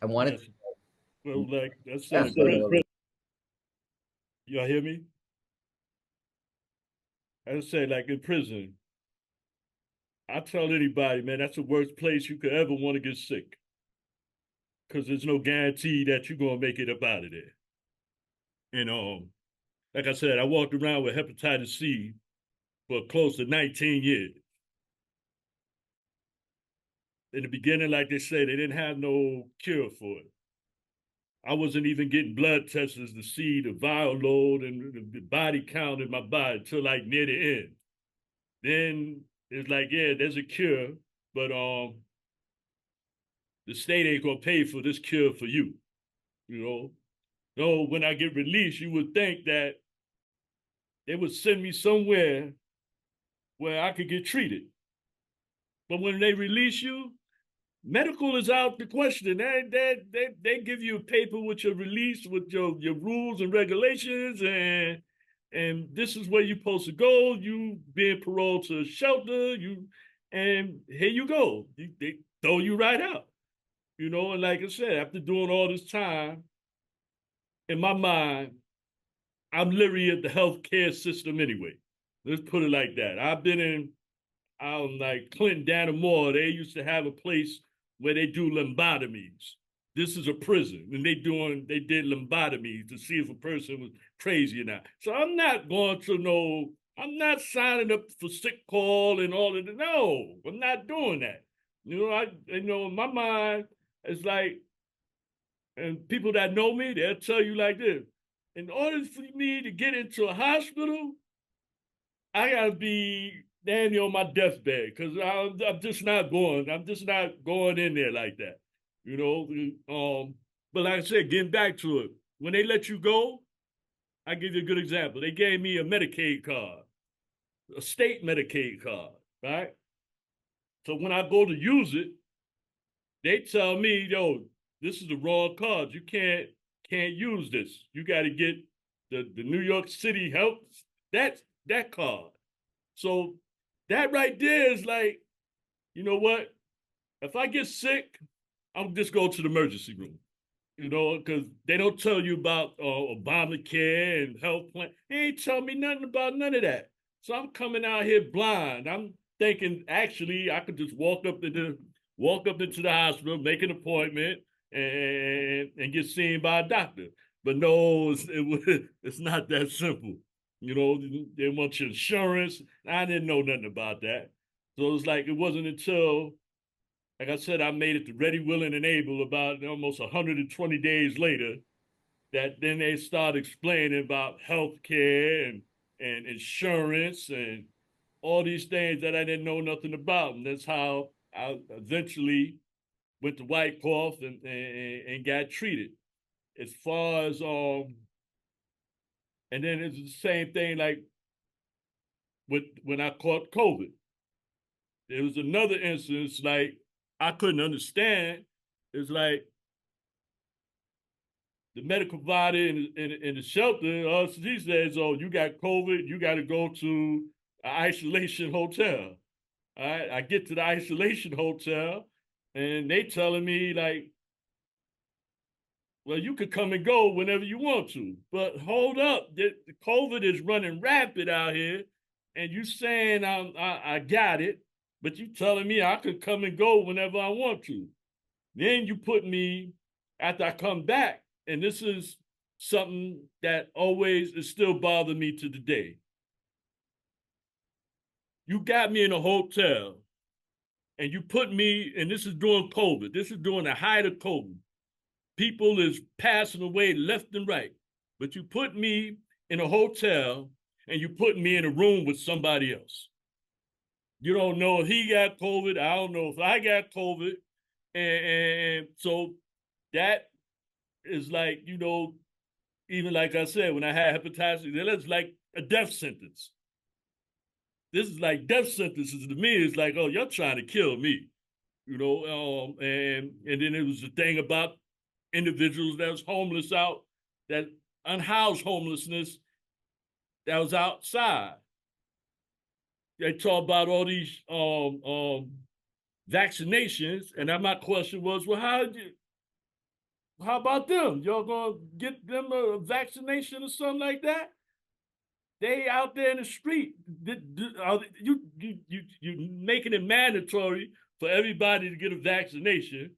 I wanted Yes. Well, like I to said, y'all hear me? I say, like in prison, I tell anybody, man, that's the worst place you could ever want to get sick. Because there's no guarantee that you're going to make it up out of there. Like I said, I walked around with hepatitis C for close to 19 years. In the beginning, like they say, they didn't have no cure for it. I wasn't even getting blood tests to see the viral load and the body count in my body until like near the end. Then it's like, yeah, there's a cure, but the state ain't gonna pay for this cure for you. So when I get released, you would think that they would send me somewhere where I could get treated. But when they release you, medical is out the question. They give you a paper with your release, with your rules and regulations, and this is where you're supposed to go. You being paroled to a shelter, and here you go. They throw you right out. And like I said, after doing all this time, in my mind, I'm leery of the healthcare system anyway. Let's put it like that. I'm like Clinton Danamore. They used to have a place where they do lobotomies. This is a prison, and they did lobotomies to see if a person was crazy or not. So I'm not I'm not signing up for sick call and all of that. No, I'm not doing that. In my mind, it's like, and people that know me, they'll tell you like this. In order for me to get into a hospital, I gotta be damn near on my deathbed because I'm just not going in there like that. you know. But like I said, getting back to it, when they let you go, I give you a good example. They gave me a Medicaid card, a state Medicaid card, right? So when I go to use it, they tell me, yo, this is the wrong card. You can't use this. You got to get the New York City Health that card. So that right there is like, you know what? If I get sick, I'm just go to the emergency room. You know, because they don't tell you about Obamacare and health plan. They ain't tell me nothing about none of that. So I'm coming out here blind. I'm thinking actually I could just walk up into the hospital, make an appointment, and get seen by a doctor. But no, it's not that simple. You know, they want your insurance. I didn't know nothing about that. So it's like it wasn't until, like I said, I made it to ready, willing, and able about almost 120 days later that then they start explaining about healthcare and insurance and all these things that I didn't know nothing about. And that's how I eventually went to Whitecroft and got treated. As far as, and then it's the same thing like when I caught COVID. There was another instance, like I couldn't understand. It's like the medical provider in the shelter, she says, oh, you got COVID, you got to go to an isolation hotel. All right, I get to the isolation hotel, and they telling me like, well, you could come and go whenever you want to, but hold up, the COVID is running rapid out here, and you saying I got it, but you telling me I could come and go whenever I want to. Then you put me, after I come back, and this is something that always is still bothering me to the day. You got me in a hotel and you put me, and this is during COVID, this is during the height of COVID. People is passing away left and right, but you put me in a hotel and you put me in a room with somebody else. You don't know if he got COVID. I don't know if I got COVID. And so that is like, you know, even like I said, when I had hepatitis, that's like a death sentence. This is like death sentences to me. It's like, oh, you're trying to kill me, you know. And then it was the thing about individuals that was homeless out, that unhoused homelessness that was outside. They talk about all these vaccinations, and then my question was, well, how about them? Y'all gonna get them a vaccination or something like that? They out there in the street. You making it mandatory for everybody to get a vaccination,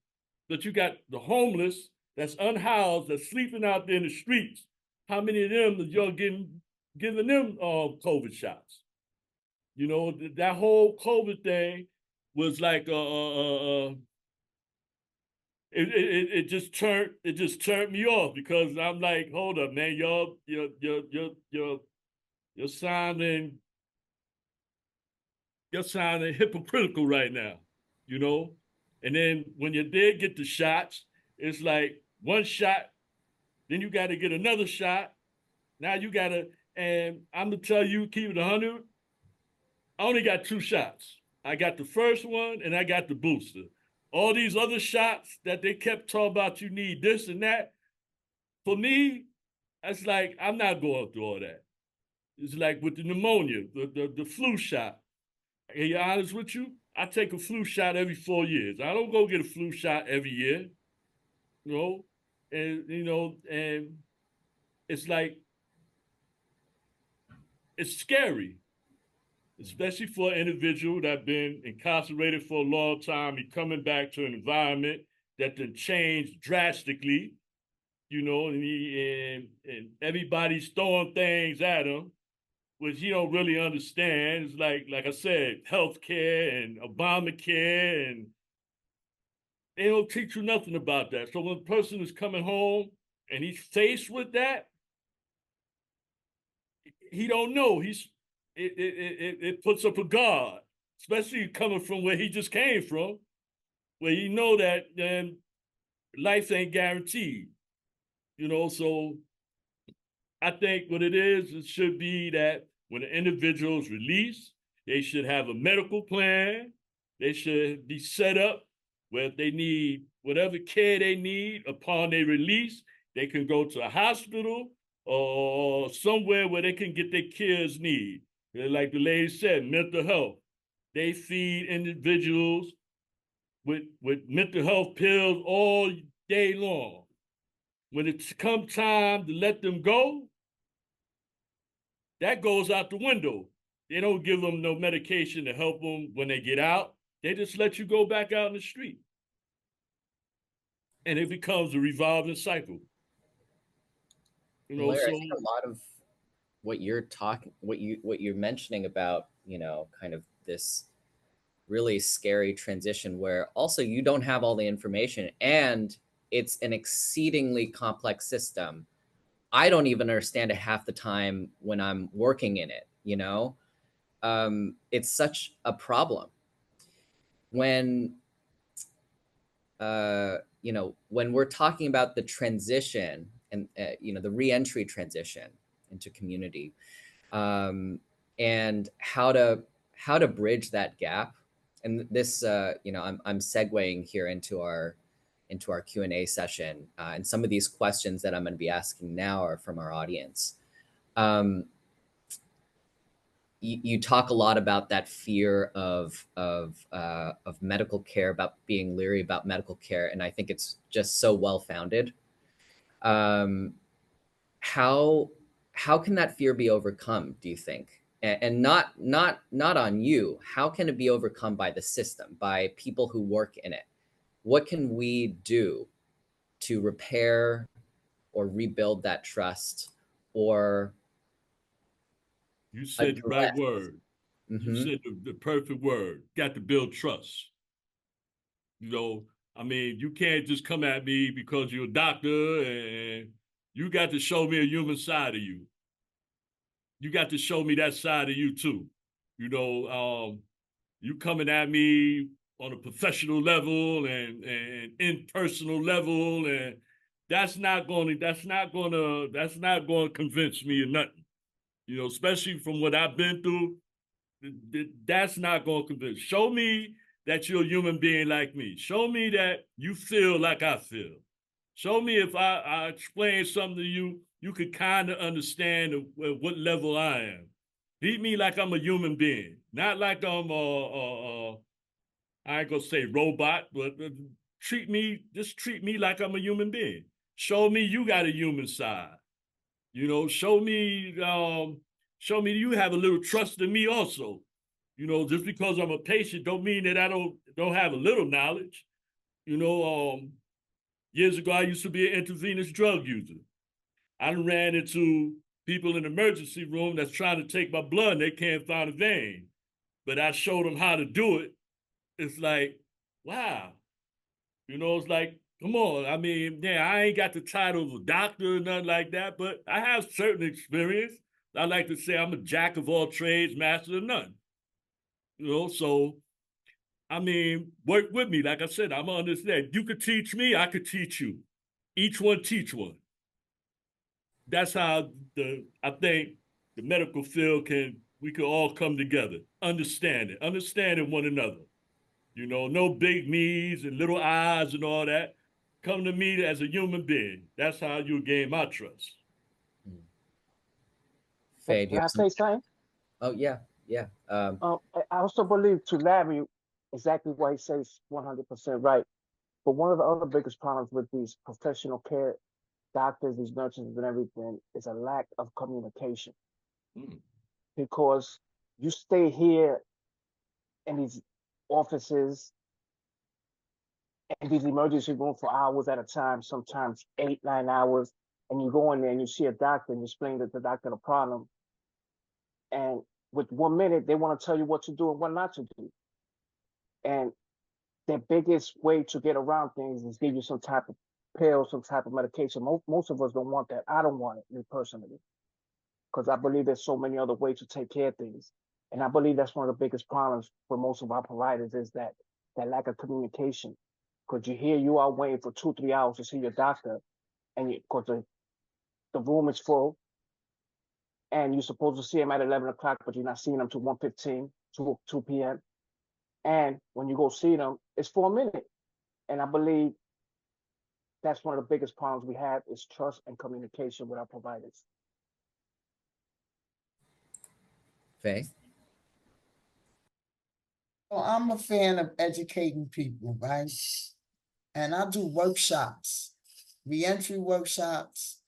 but you got the homeless that's unhoused, that's sleeping out there in the streets. How many of them is y'all giving them COVID shots? You know, that whole COVID thing was like it just turned me off, because I'm like, hold up, man, you're sounding hypocritical right now, you know. And then when you did get the shots, it's like one shot, then you got to get another shot. Now you got to, and I'm gonna tell you, keep it 100. I only got 2 shots. I got the first one and I got the booster. All these other shots that they kept talking about, you need this and that. For me, that's like, I'm not going through all that. It's like with the pneumonia, the flu shot. To be honest with you, I take a flu shot every 4 years. I don't go get a flu shot every year, you know? And, you know, and it's like, it's scary, especially for an individual that's been incarcerated for a long time. He's coming back to an environment that then changed drastically, you know, and everybody's throwing things at him, which he don't really understand. It's like I said, healthcare and Obamacare, and they don't teach you nothing about that. So when a person is coming home and he's faced with that, he don't know. It puts up a guard, especially coming from where he just came from, where you know that life ain't guaranteed, you know. So I think what it should be that when an individual is released, they should have a medical plan. They should be set up where if they need whatever care they need upon their release, they can go to a hospital or somewhere where they can get their cares need. Like the lady said, mental health. They feed individuals with mental health pills all day long. When it's come time to let them go, that goes out the window. They don't give them no medication to help them when they get out. They just let you go back out in the street. And it becomes a revolving cycle. You know, Larry, I so think a lot of what you're mentioning about, you know, kind of this really scary transition where also you don't have all the information and it's an exceedingly complex system. I don't even understand it half the time when I'm working in it, you know? It's such a problem. When, you know, when we're talking about the transition and, you know, the reentry transition into community, and how to bridge that gap. And this, you know, I'm segueing here into our Q&A session, and some of these questions that I'm going to be asking now are from our audience. You talk a lot about that fear of medical care, about being leery about medical care, and I think it's just so well founded. How can that fear be overcome, do you think? And not on you. How can it be overcome by the system, by people who work in it? What can we do to repair or rebuild that trust, or you said the right word. You Mm-hmm. said the perfect word. Got to build trust. You know, I mean, you can't just come at me because you're a doctor, and you got to show me a human side of you. You got to show me that side of you too. You know, you coming at me on a professional level and impersonal level, and that's not going to convince me of nothing. You know, especially from what I've been through, that's not going to convince. Show me that you're a human being like me. Show me that you feel like I feel. Show me if I explain something to you, you could kind of understand what level I am. Treat me like I'm a human being, not like I'm I ain't gonna say robot, but treat me like I'm a human being. Show me you got a human side. You know, show me you have a little trust in me also. You know, just because I'm a patient don't mean that I don't have a little knowledge. You know, years ago I used to be an intravenous drug user. I ran into people in the emergency room that's trying to take my blood and they can't find a vein. But I showed them how to do it. It's like, wow. You know, it's like, come on. I mean, yeah, I ain't got the title of a doctor or nothing like that, but I have certain experience. I like to say I'm a jack of all trades, master of none. You know, so I mean, work with me. Like I said, I'm understand. You could teach me, I could teach you. Each one teach one. That's how I think the medical field we could all come together, understanding one another. You know, no big me's and little I's and all that. Come to me as a human being. That's how you gain my trust. Faye, do Can you I have some? say something? Oh yeah, yeah. I also believe to Larry exactly what he says 100% right. But one of the other biggest problems with these professional care doctors, these nurses, and everything is a lack of communication. Mm. Because you stay here in these offices and these emergency rooms for hours at a time, sometimes 8, 9 hours, and you go in there and you see a doctor and you explain to the doctor the problem. And with 1 minute, they want to tell you what to do and what not to do. And their biggest way to get around things is give you some type of pill, some type of medication. Most of us don't want that. I don't want it, me personally, because I believe there's so many other ways to take care of things. And I believe that's one of the biggest problems for most of our providers is that lack of communication. Because you are waiting for 2, 3 hours to see your doctor, and because the room is full, and you're supposed to see him at 11 o'clock, but you're not seeing him till 1:15, 2 p.m. And when you go see them, it's for a minute. And I believe that's one of the biggest problems we have is trust and communication with our providers. Faye? Well, I'm a fan of educating people, right? And I do workshops, reentry workshops,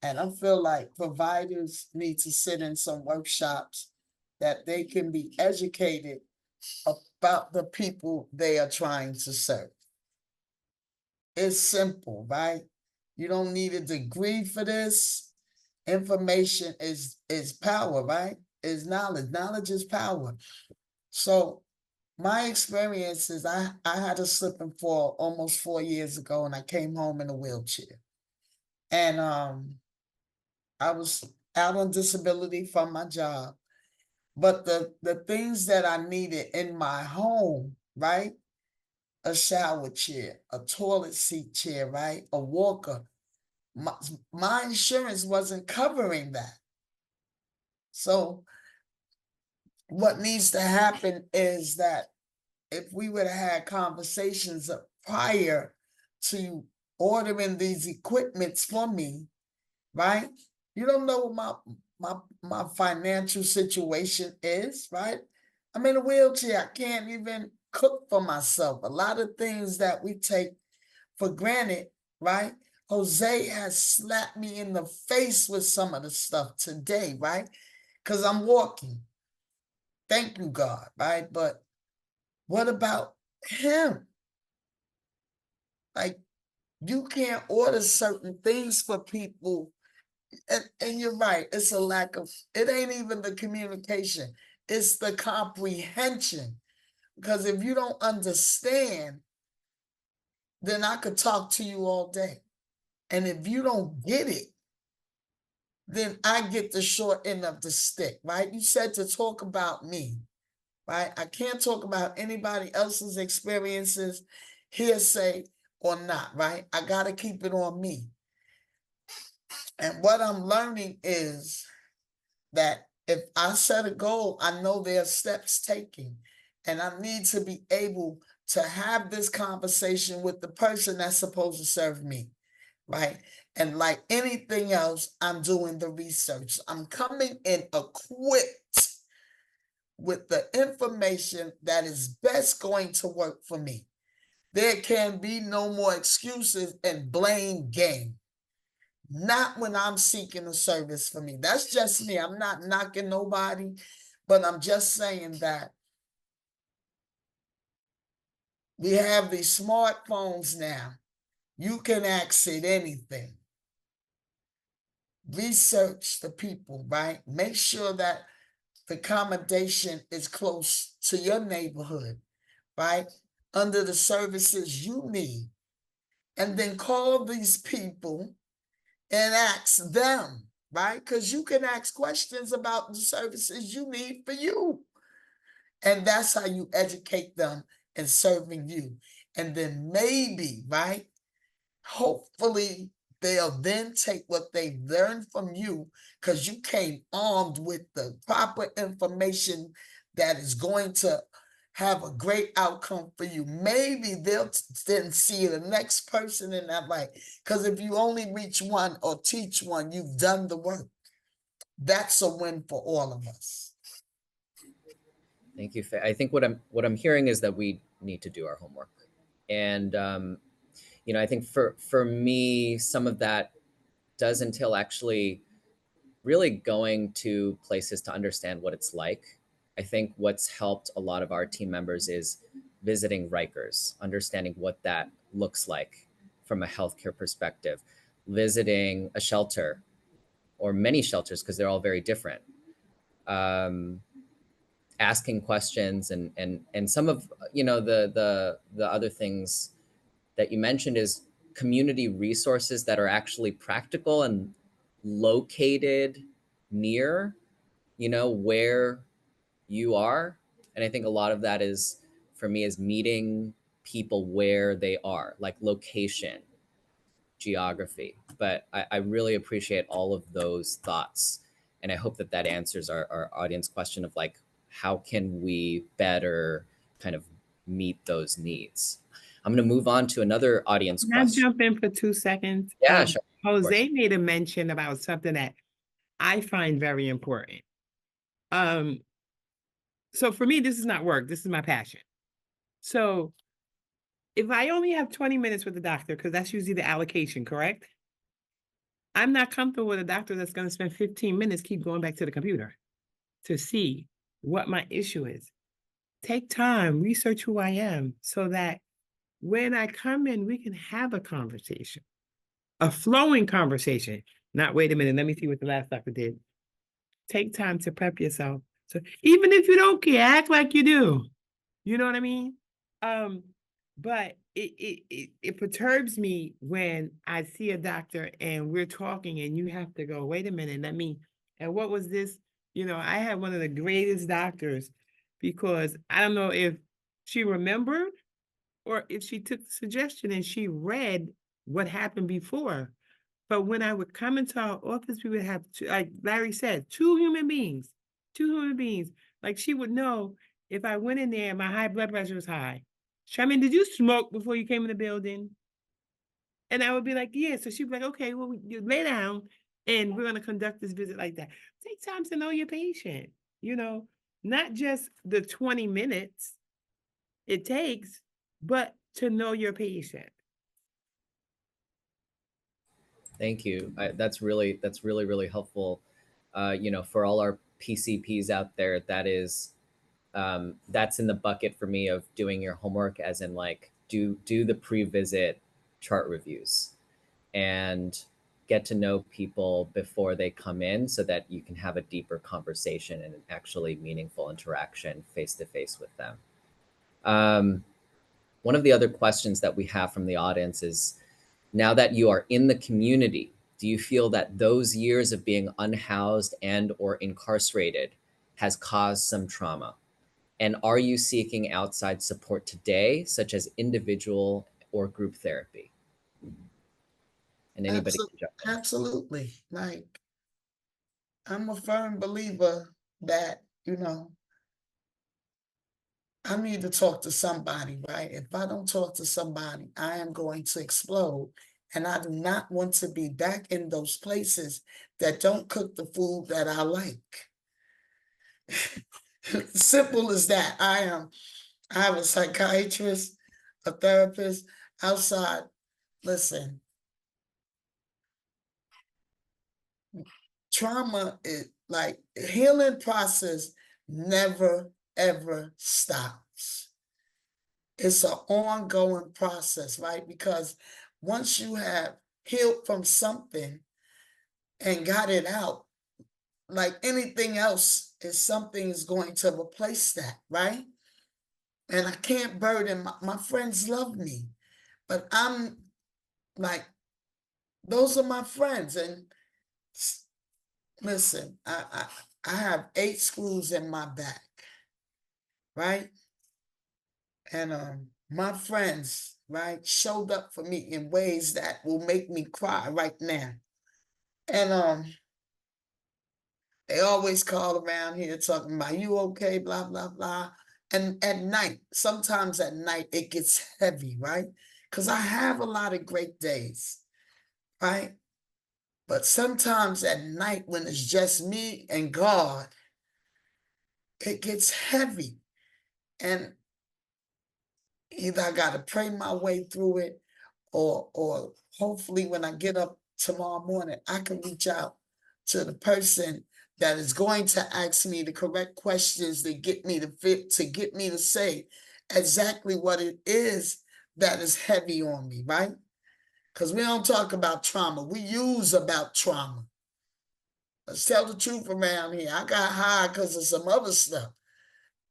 and I feel like providers need to sit in some workshops that they can be educated about the people they are trying to serve. It's simple, right? You don't need a degree for this. Information is power, right? Is knowledge. Knowledge is power. So my experience is I had a slip and fall almost 4 years ago, and I came home in a wheelchair. And I was out on disability from my job. But the things that I needed in my home, right? A shower chair, a toilet seat chair, right? A walker. My insurance wasn't covering that. So what needs to happen is that if we would have had conversations prior to ordering these equipments for me, right? You don't know what my financial situation is, right? I'm in a wheelchair. I can't even cook for myself. A lot of things that we take for granted, right? Jose has slapped me in the face with some of the stuff today, right? Because I'm walking. Thank you, God, right? But what about him? Like, you can't order certain things for people. And you're right, it's a lack of, it ain't even the communication, it's the comprehension. Because if you don't understand, then I could talk to you all day. And if you don't get it, then I get the short end of the stick, right? You said to talk about me, right? I can't talk about anybody else's experiences, hearsay or not, right? I got to keep it on me. And what I'm learning is that if I set a goal, I know there are steps taken, and I need to be able to have this conversation with the person that's supposed to serve me, right? And like anything else, I'm doing the research. I'm coming in equipped with the information that is best going to work for me. There can be no more excuses and blame game. Not when I'm seeking a service for me. That's just me. I'm not knocking nobody, but I'm just saying that we have these smartphones now. You can access anything. Research the people, right? Make sure that the accommodation is close to your neighborhood, right? Under the services you need. And then call these people and ask them, right? Because you can ask questions about the services you need for you. And that's how you educate them in serving you. And then maybe, right? Hopefully they'll then take what they learned from you, because you came armed with the proper information that is going to have a great outcome for you. Maybe they'll then see the next person in that light. Because if you only reach one or teach one, you've done the work. That's a win for all of us. Thank you, Faye. I think what I'm hearing is that we need to do our homework. And you know, I think for me, some of that does entail actually really going to places to understand what it's like. I think what's helped a lot of our team members is visiting Rikers, understanding what that looks like from a healthcare perspective, visiting a shelter or many shelters, because they're all very different. Asking questions and some of, you know, the other things that you mentioned is community resources that are actually practical and located near, you know, where you are. And I think a lot of that is, for me, is meeting people where they are, like location, geography. But I really appreciate all of those thoughts. And I hope that that answers our audience question of like, how can we better kind of meet those needs? I'm going to move on to another audience Can I question. jump in for 2 seconds? Yeah, sure. Jose made a mention about something that I find very important. So for me, this is not work. This is my passion. So if I only have 20 minutes with the doctor, because that's usually the allocation, correct? I'm not comfortable with a doctor that's going to spend 15 minutes keep going back to the computer to see what my issue is. Take time, research who I am, so that when I come in, we can have a conversation, a flowing conversation. Not, wait a minute, let me see what the last doctor did. Take time to prep yourself. So even if you don't care, act like you do. You know what I mean? But it perturbs me when I see a doctor and we're talking and you have to go, wait a minute, and what was this? You know, I had one of the greatest doctors, because I don't know if she remembered or if she took the suggestion and she read what happened before. But when I would come into our office, we would have, like Larry said, two human beings. Like, she would know if I went in there and my high blood pressure was high. Charmaine, did you smoke before you came in the building? And I would be like, yeah. So she'd be like, okay, well, you lay down and we're going to conduct this visit like that. Take time to know your patient, you know, not just the 20 minutes it takes, but to know your patient. Thank you. That's really, really helpful. You know, for all our PCPs out there, that is, that's in the bucket for me of doing your homework, as in like do the pre-visit chart reviews and get to know people before they come in, so that you can have a deeper conversation and actually meaningful interaction face to face with them. One of the other questions that we have from the audience is, now that you are in the community, do you feel that those years of being unhoused and or incarcerated has caused some trauma? And are you seeking outside support today, such as individual or group therapy? And anybody can jump in. Absolutely. Like, I'm a firm believer that, you know, I need to talk to somebody, right? If I don't talk to somebody, I am going to explode. And I do not want to be back in those places that don't cook the food that I like. Simple as that. I have a psychiatrist, a therapist outside. Listen, trauma is like, healing process never ever stops. It's an ongoing process, right? Because once you have healed from something and got it out, like anything else, is something is going to replace that, right? And I can't burden my friends love me, but I'm like, those are my friends. And listen, I have 8 screws in my back, right? And my friends, right, showed up for me in ways that will make me cry right now. And they always call around here talking about, you okay, blah, blah, blah. And at night, sometimes at night, it gets heavy, right? Because I have a lot of great days, right? But sometimes at night, when it's just me and God, it gets heavy. And either I got to pray my way through it, or hopefully when I get up tomorrow morning, I can reach out to the person that is going to ask me the correct questions to get me to get me to say exactly what it is that is heavy on me, right? Because we don't talk about trauma. We use about trauma. Let's tell the truth around here. I got high because of some other stuff.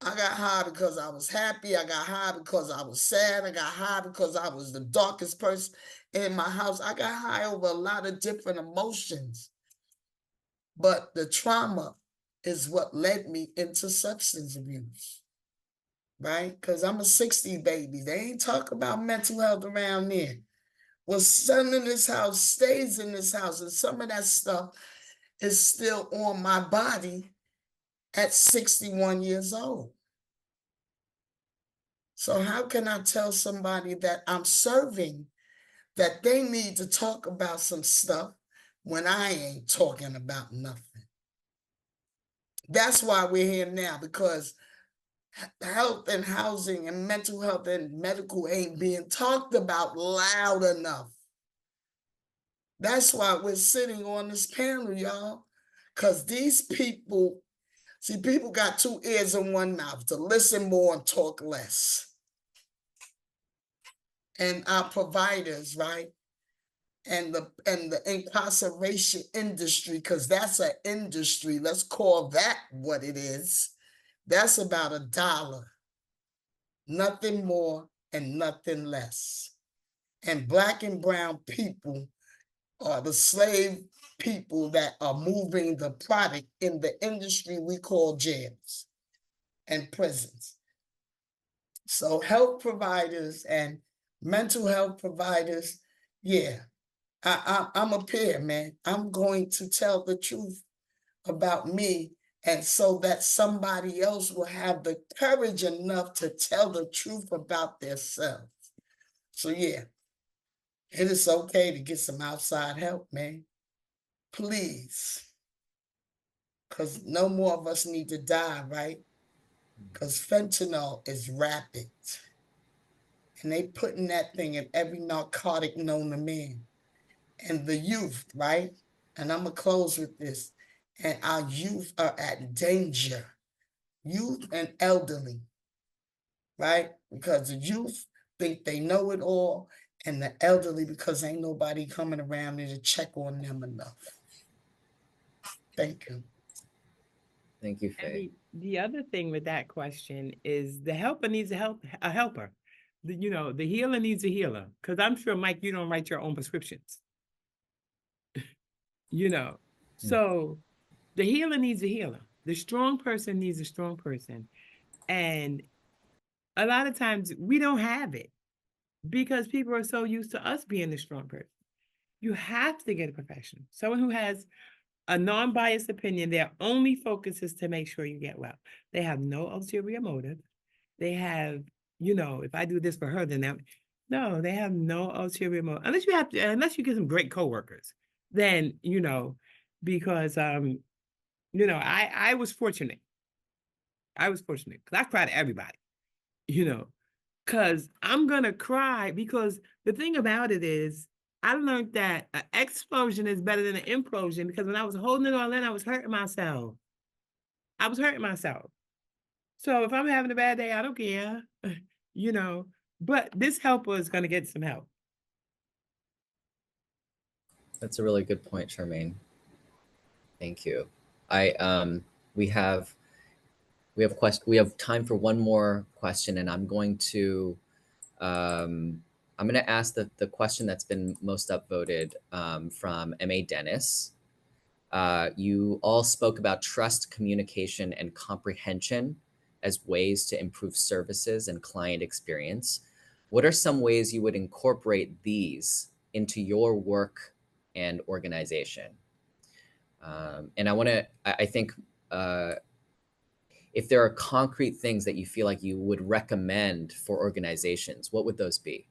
I got high because I was happy. I got high because I was sad. I got high because I was the darkest person in my house. I got high over a lot of different emotions. But the trauma is what led me into substance abuse. right? Because I'm a 60 baby. They ain't talk about mental health around there. What's son in this house stays in this house, and some of that stuff is still on my body at 61 years old. So how can I tell somebody that I'm serving that they need to talk about some stuff when I ain't talking about nothing? That's why we're here now, because health and housing and mental health and medical ain't being talked about loud enough. That's why we're sitting on this panel, y'all, because these people, see, people got two ears and one mouth, to listen more and talk less. And our providers, right? And the incarceration industry, because that's an industry, let's call that what it is. That's about $1, nothing more and nothing less. And Black and brown people are the slave people that are moving the product in the industry we call jails and prisons. So health providers and mental health providers, yeah, I'm a peer, man. I'm going to tell the truth about me, and so that somebody else will have the courage enough to tell the truth about themselves. So yeah, it is okay to get some outside help, man. Please. Because no more of us need to die, right? Because fentanyl is rapid. And they putting that thing in every narcotic known to man. And the youth, right? And I'm going to close with this. And our youth are at danger. Youth and elderly, right? Because the youth think they know it all, and the elderly because ain't nobody coming around there to check on them enough. Thank you. Thank you, And Faye. the other thing with that question is the helper needs a helper. The healer needs a healer. Because I'm sure, Mike, you don't write your own prescriptions. So the healer needs a healer. The strong person needs a strong person. And a lot of times we don't have it because people are so used to us being the strong person. You have to get a professional, someone who has a non-biased opinion. Their only focus is to make sure you get well. They have no ulterior motive. They have, if I do this for her, then that. No, they have no ulterior motive. Unless you get some great coworkers, then, because, I was fortunate. Because I cry to everybody, because I'm going to cry, because the thing about it is, I learned that an explosion is better than an implosion, because when I was holding it all in, I was hurting myself. So if I'm having a bad day, I don't care, but this helper is going to get some help. That's a really good point, Charmaine. Thank you. We have time for one more question, and I'm going to ask the question that's been most upvoted from M.A. Dennis. You all spoke about trust, communication, and comprehension as ways to improve services and client experience. What are some ways you would incorporate these into your work and organization? And I think if there are concrete things that you feel like you would recommend for organizations, what would those be?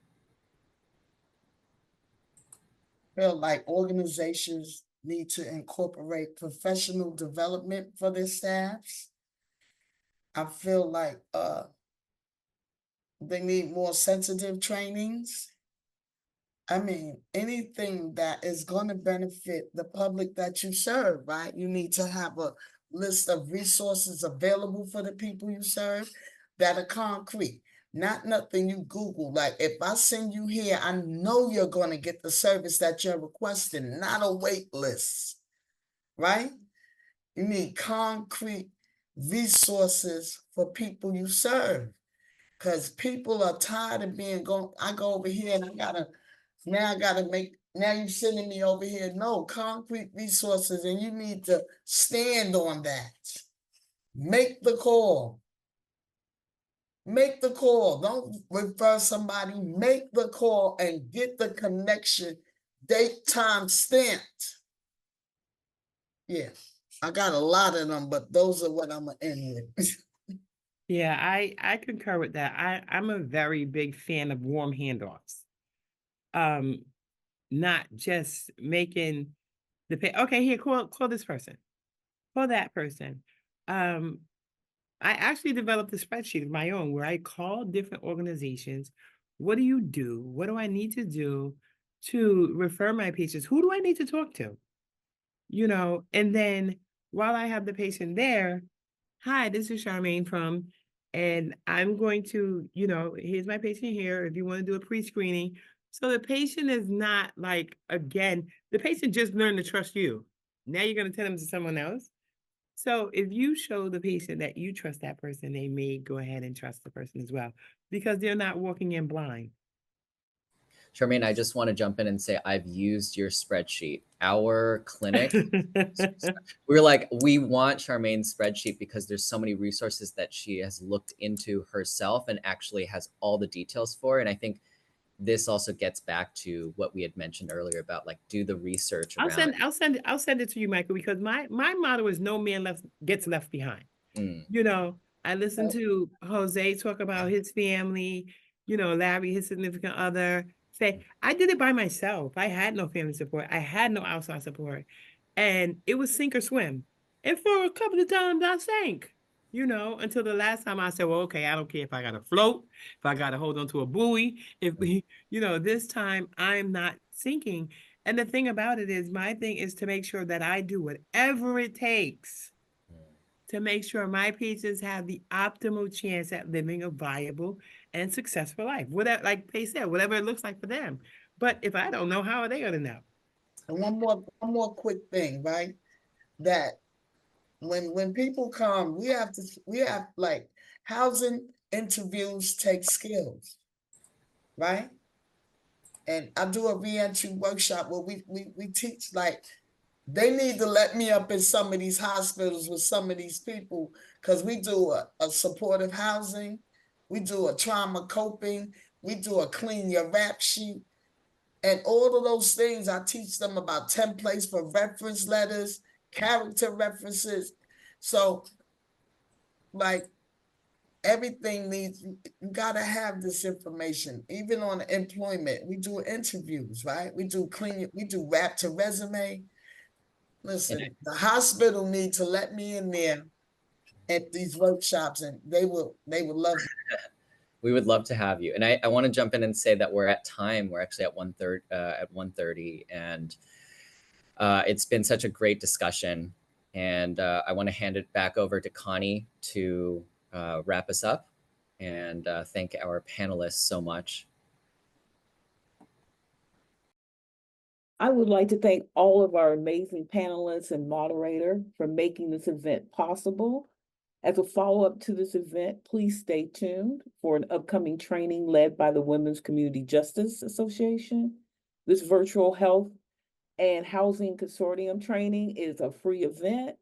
Feel like organizations need to incorporate professional development for their staffs. I feel like they need more sensitive trainings. I mean, anything that is going to benefit the public that you serve, right? You need to have a list of resources available for the people you serve that are concrete. Not nothing you Google. Like, if I send you here, I know you're going to get the service that you're requesting, not a wait list, right? You need concrete resources for people you serve, because people are tired of I go over here and now you're sending me over here. No, concrete resources, and you need to stand on that. Make the call. make the call. Don't refer somebody. Make the call and get the connection. Date, time stamped. Yeah, I got a lot of them, but those are what I'm gonna end with. Yeah, I concur with that. I'm a very big fan of warm handoffs. Not just making the pay. Okay, here, call this person, call that person. I actually developed a spreadsheet of my own where I call different organizations. What do you do? What do I need to do to refer my patients? Who do I need to talk to? You know, and then while I have the patient there, hi, this is Charmaine from, and I'm going to, you know, here's my patient here. If you want to do a pre-screening. So the patient is not like, again, the patient just learned to trust you. Now you're going to tell them to someone else. So if you show the patient that you trust that person, they may go ahead and trust the person as well because they're not walking in blind. Charmaine, I just want to jump in and say I've used your spreadsheet. Our clinic, we're like, we want Charmaine's spreadsheet because there's so many resources that she has looked into herself and actually has all the details for. And I think this also gets back to what we had mentioned earlier about like do the research around. I'll send it to you, Michael, because my motto is no man gets left behind. You know, I listened to Jose talk about his family, you know, Larry, his significant other, say, I did it by myself. I had no family support. I had no outside support. And it was sink or swim. And for a couple of times I sank, you know, until the last time I said, well, okay, I don't care if I got to float, if I got to hold on to a buoy, if we, you know, this time I'm not sinking. And the thing about it is, my thing is to make sure that I do whatever it takes to make sure my patients have the optimal chance at living a viable and successful life. Whatever, like they said, whatever it looks like for them. But if I don't know, how are they going to know? And one more quick thing, right? That when people come, we have like housing interviews take skills, right? And I do a reentry workshop where we teach like they need to let me up in some of these hospitals with some of these people because we do a supportive housing, we do a trauma coping, we do a clean your rap sheet. And all of those things, I teach them about templates for reference letters, character references. So, like, everything needs, you gotta have this information. Even on employment, we do interviews, right? We do rap to resume. Listen, the hospital need to let me in there at these workshops, and they would love it. We would love to have you. And I want to jump in and say that we're at time. We're actually at 1:30, and it's been such a great discussion. And I want to hand it back over to Connie to wrap us up and thank our panelists so much. I would like to thank all of our amazing panelists and moderator for making this event possible. As a follow-up to this event, please stay tuned for an upcoming training led by the Women's Community Justice Association. This virtual health and housing consortium training is a free event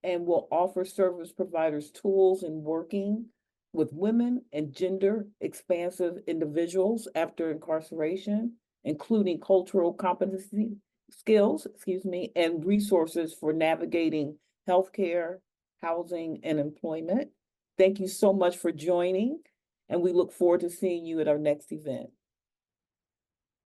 and will offer service providers tools in working with women and gender expansive individuals after incarceration, including cultural competency skills, and resources for navigating healthcare, housing, and employment. Thank you so much for joining, and we look forward to seeing you at our next event.